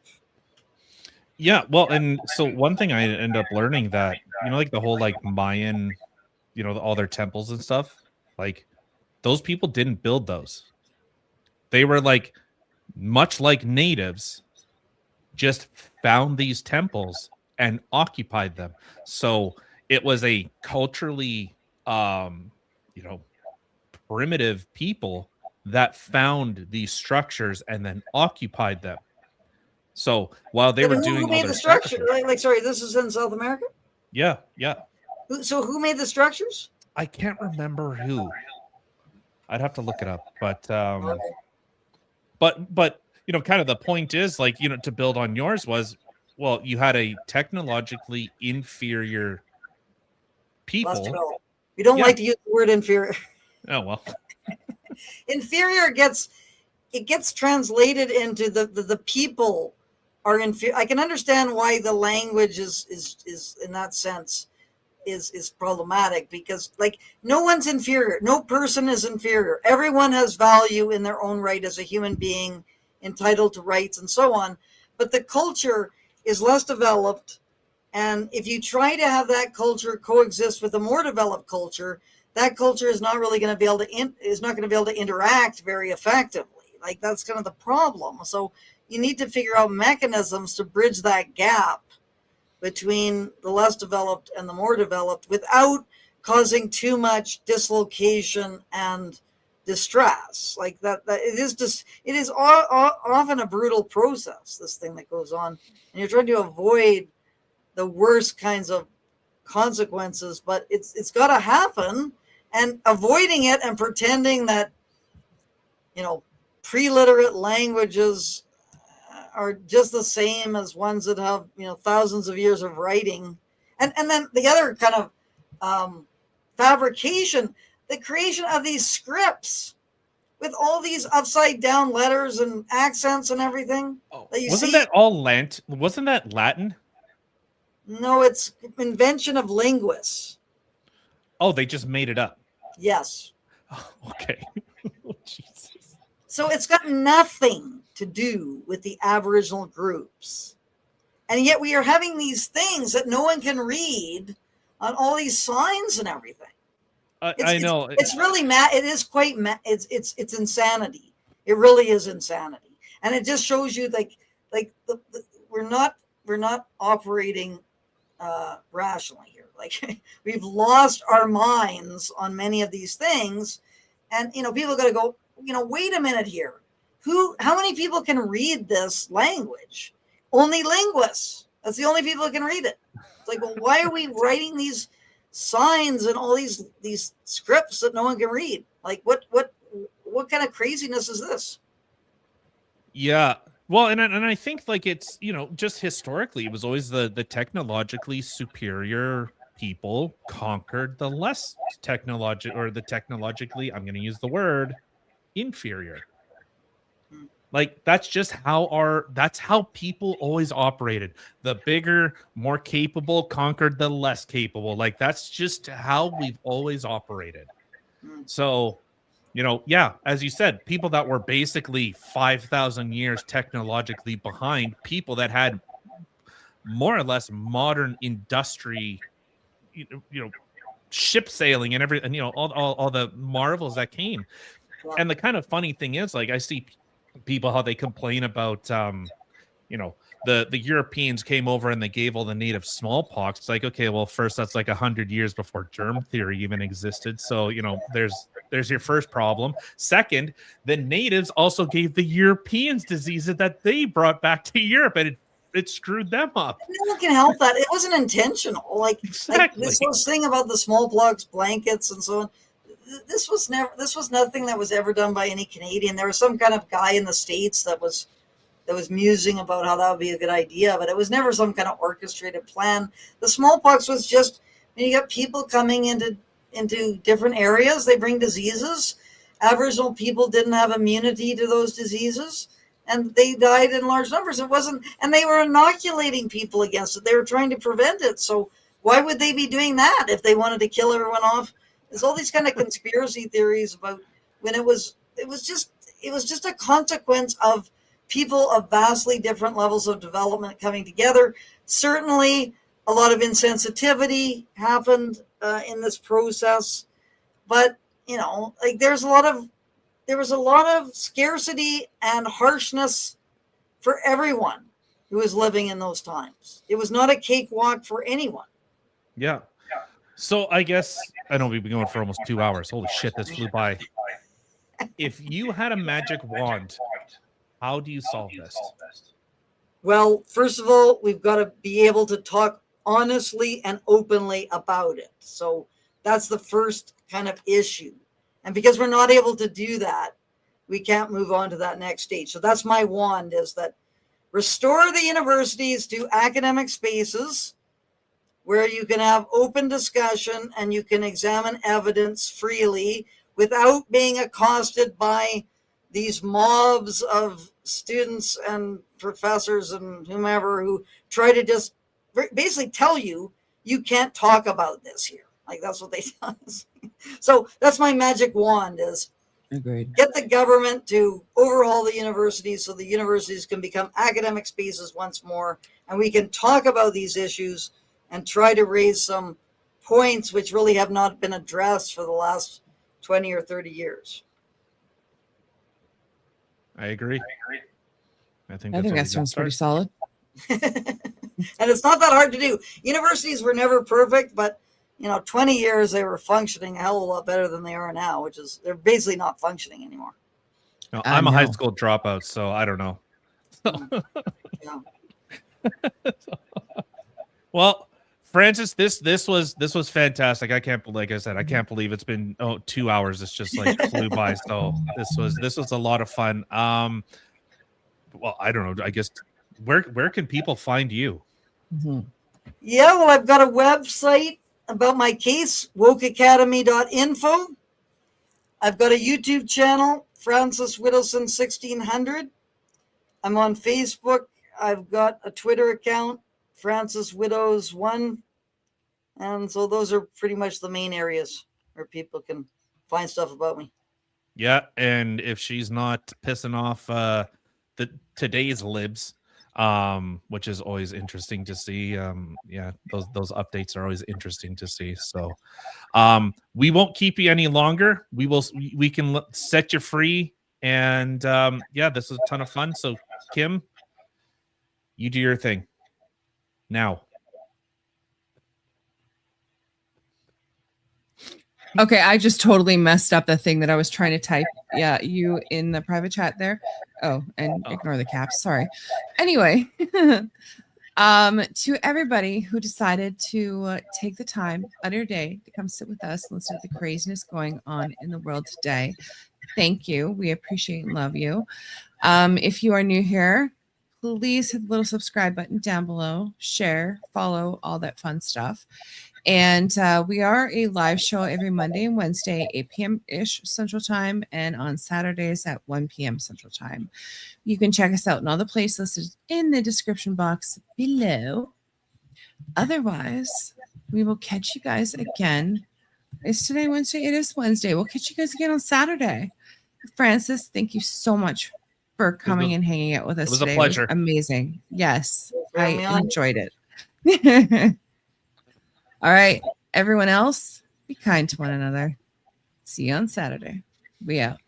Yeah, well, and so one thing I end up learning that, the whole Mayan, all their temples and stuff, those people didn't build those. They were much like natives, just found these temples and occupied them. So it was a culturally, primitive people that found these structures and then occupied them. So while they were doing who made the structure? Sorry, this is in South America? Yeah. So who made the structures? I can't remember who. I'd have to look it up. But but kind of the point is to build on yours was, well, you had a technologically inferior people. You don't like to use the word inferior. Oh well. Inferior gets translated into the people are inferior. I can understand why the language is in that sense is problematic, because no one's inferior. No person is inferior. Everyone has value in their own right as a human being, entitled to rights and so on. But the culture is less developed, and if you try to have that culture coexist with a more developed culture, that culture is not really going to be able to interact very effectively. That's kind of the problem. So you need to figure out mechanisms to bridge that gap between the less developed and the more developed without causing too much dislocation and distress. It is often a brutal process, this thing that goes on, and you're trying to avoid the worst kinds of consequences, but it's got to happen. And avoiding it and pretending that pre-literate languages are just the same as ones that have thousands of years of writing, and then the other kind of fabrication, the creation of these scripts with all these upside down letters and accents and everything. Wasn't that Latin? No, it's invention of linguists. Oh, they just made it up. Yes. Oh, okay. Oh, Jesus. So it's got nothing to do with the Aboriginal groups. And yet we are having these things that no one can read on all these signs and everything. I know. It's really mad. It is quite it's insanity. It really is insanity. And it just shows you we're not operating rationally here. We've lost our minds on many of these things, and people got to go, wait a minute here. How many people can read this language? Only linguists. That's the only people who can read it. It's like, well, why are we writing these signs and all these scripts that no one can read? Like, what kind of craziness is this? Yeah. Well, and I think like it's, just historically, it was always the technologically superior people conquered the less technologically, I'm going to use the word, inferior. Like that's how people always operated. The bigger, more capable conquered the less capable. Like that's just how we've always operated. So, yeah, as you said, people that were basically 5,000 years technologically behind, people that had more or less modern industry, ship sailing and everything, all the marvels that came. And the kind of funny thing is, like, I see people how they complain about the Europeans came over and they gave all the natives smallpox. It's like, okay, well, first, that's like 100 years before germ theory even existed. So there's your first problem. Second, the natives also gave the Europeans diseases that they brought back to Europe, and it screwed them up. No one can help that. It wasn't intentional. Like this whole thing about the smallpox blankets and so on. This was nothing that was ever done by any Canadian. There was some kind of guy in the States that was musing about how that would be a good idea, but it was never some kind of orchestrated plan. The smallpox was just, you got people coming into different areas, they bring diseases. Aboriginal people didn't have immunity to those diseases, and they died in large numbers. And they were inoculating people against it. They were trying to prevent it. So why would they be doing that if they wanted to kill everyone off? There's all these kind of conspiracy theories about when it was just a consequence of people of vastly different levels of development coming together. Certainly a lot of insensitivity happened in this process, but there was a lot of scarcity and harshness for everyone who was living in those times. It was not a cakewalk for anyone. Yeah. So I guess I know we've been going for almost 2 hours. Holy shit, this flew by. If you had a magic wand, how do you solve this? Well, first of all, we've got to be able to talk honestly and openly about it. So that's the first kind of issue. And because we're not able to do that, we can't move on to that next stage. So that's my wand, is that restore the universities to academic spaces where you can have open discussion and you can examine evidence freely without being accosted by these mobs of students and professors and whomever who try to just basically tell you can't talk about this here. Like that's what they tell us. So that's my magic wand, is Agreed. Get the government to overhaul the universities so the universities can become academic spaces once more, and we can talk about these issues and try to raise some points which really have not been addressed for the last 20 or 30 years. I agree. I think that sounds pretty solid. And it's not that hard to do. Universities were never perfect, but 20 years they were functioning a hell of a lot better than they are now, which is they're basically not functioning anymore. No, I'm a high school dropout, so I don't know. Yeah. Well, Francis, this was fantastic. I can't, like I said, I can't believe it's been 2 hours. It's just like flew by. So this was a lot of fun. Well, I don't know. I guess where can people find you? Mm-hmm. Yeah, well, I've got a website about my case, wokeacademy.info. I've got a YouTube channel, Francis Widdowson 1600. I'm on Facebook. I've got a Twitter account, Francis Widows 1. And so those are pretty much the main areas where people can find stuff about me. Yeah, and if she's not pissing off today's libs, which is always interesting to see. Yeah, those updates are always interesting to see. So we won't keep you any longer. We can set you free. And yeah, this was a ton of fun. So Kim, you do your thing now. Okay, I just totally messed up the thing that I was trying to type. Yeah, you in the private chat there. Oh, and ignore the caps. Sorry. Anyway, to everybody who decided to take the time out of your day to come sit with us and listen to the craziness going on in the world today, thank you. We appreciate and love you. If you are new here, please hit the little subscribe button down below, share, follow, all that fun stuff. And we are a live show every Monday and Wednesday, 8 p.m.-ish Central Time, and on Saturdays at 1 p.m. Central Time. You can check us out in all the places listed in the description box below. Otherwise, we will catch you guys again. Is today Wednesday? It is Wednesday. We'll catch you guys again on Saturday. Francis, thank you so much for coming and hanging out with us was a today. pleasure. It was amazing. Yes, I Bring me on. enjoyed it. All right, everyone else, be kind to one another. See you on Saturday. We out.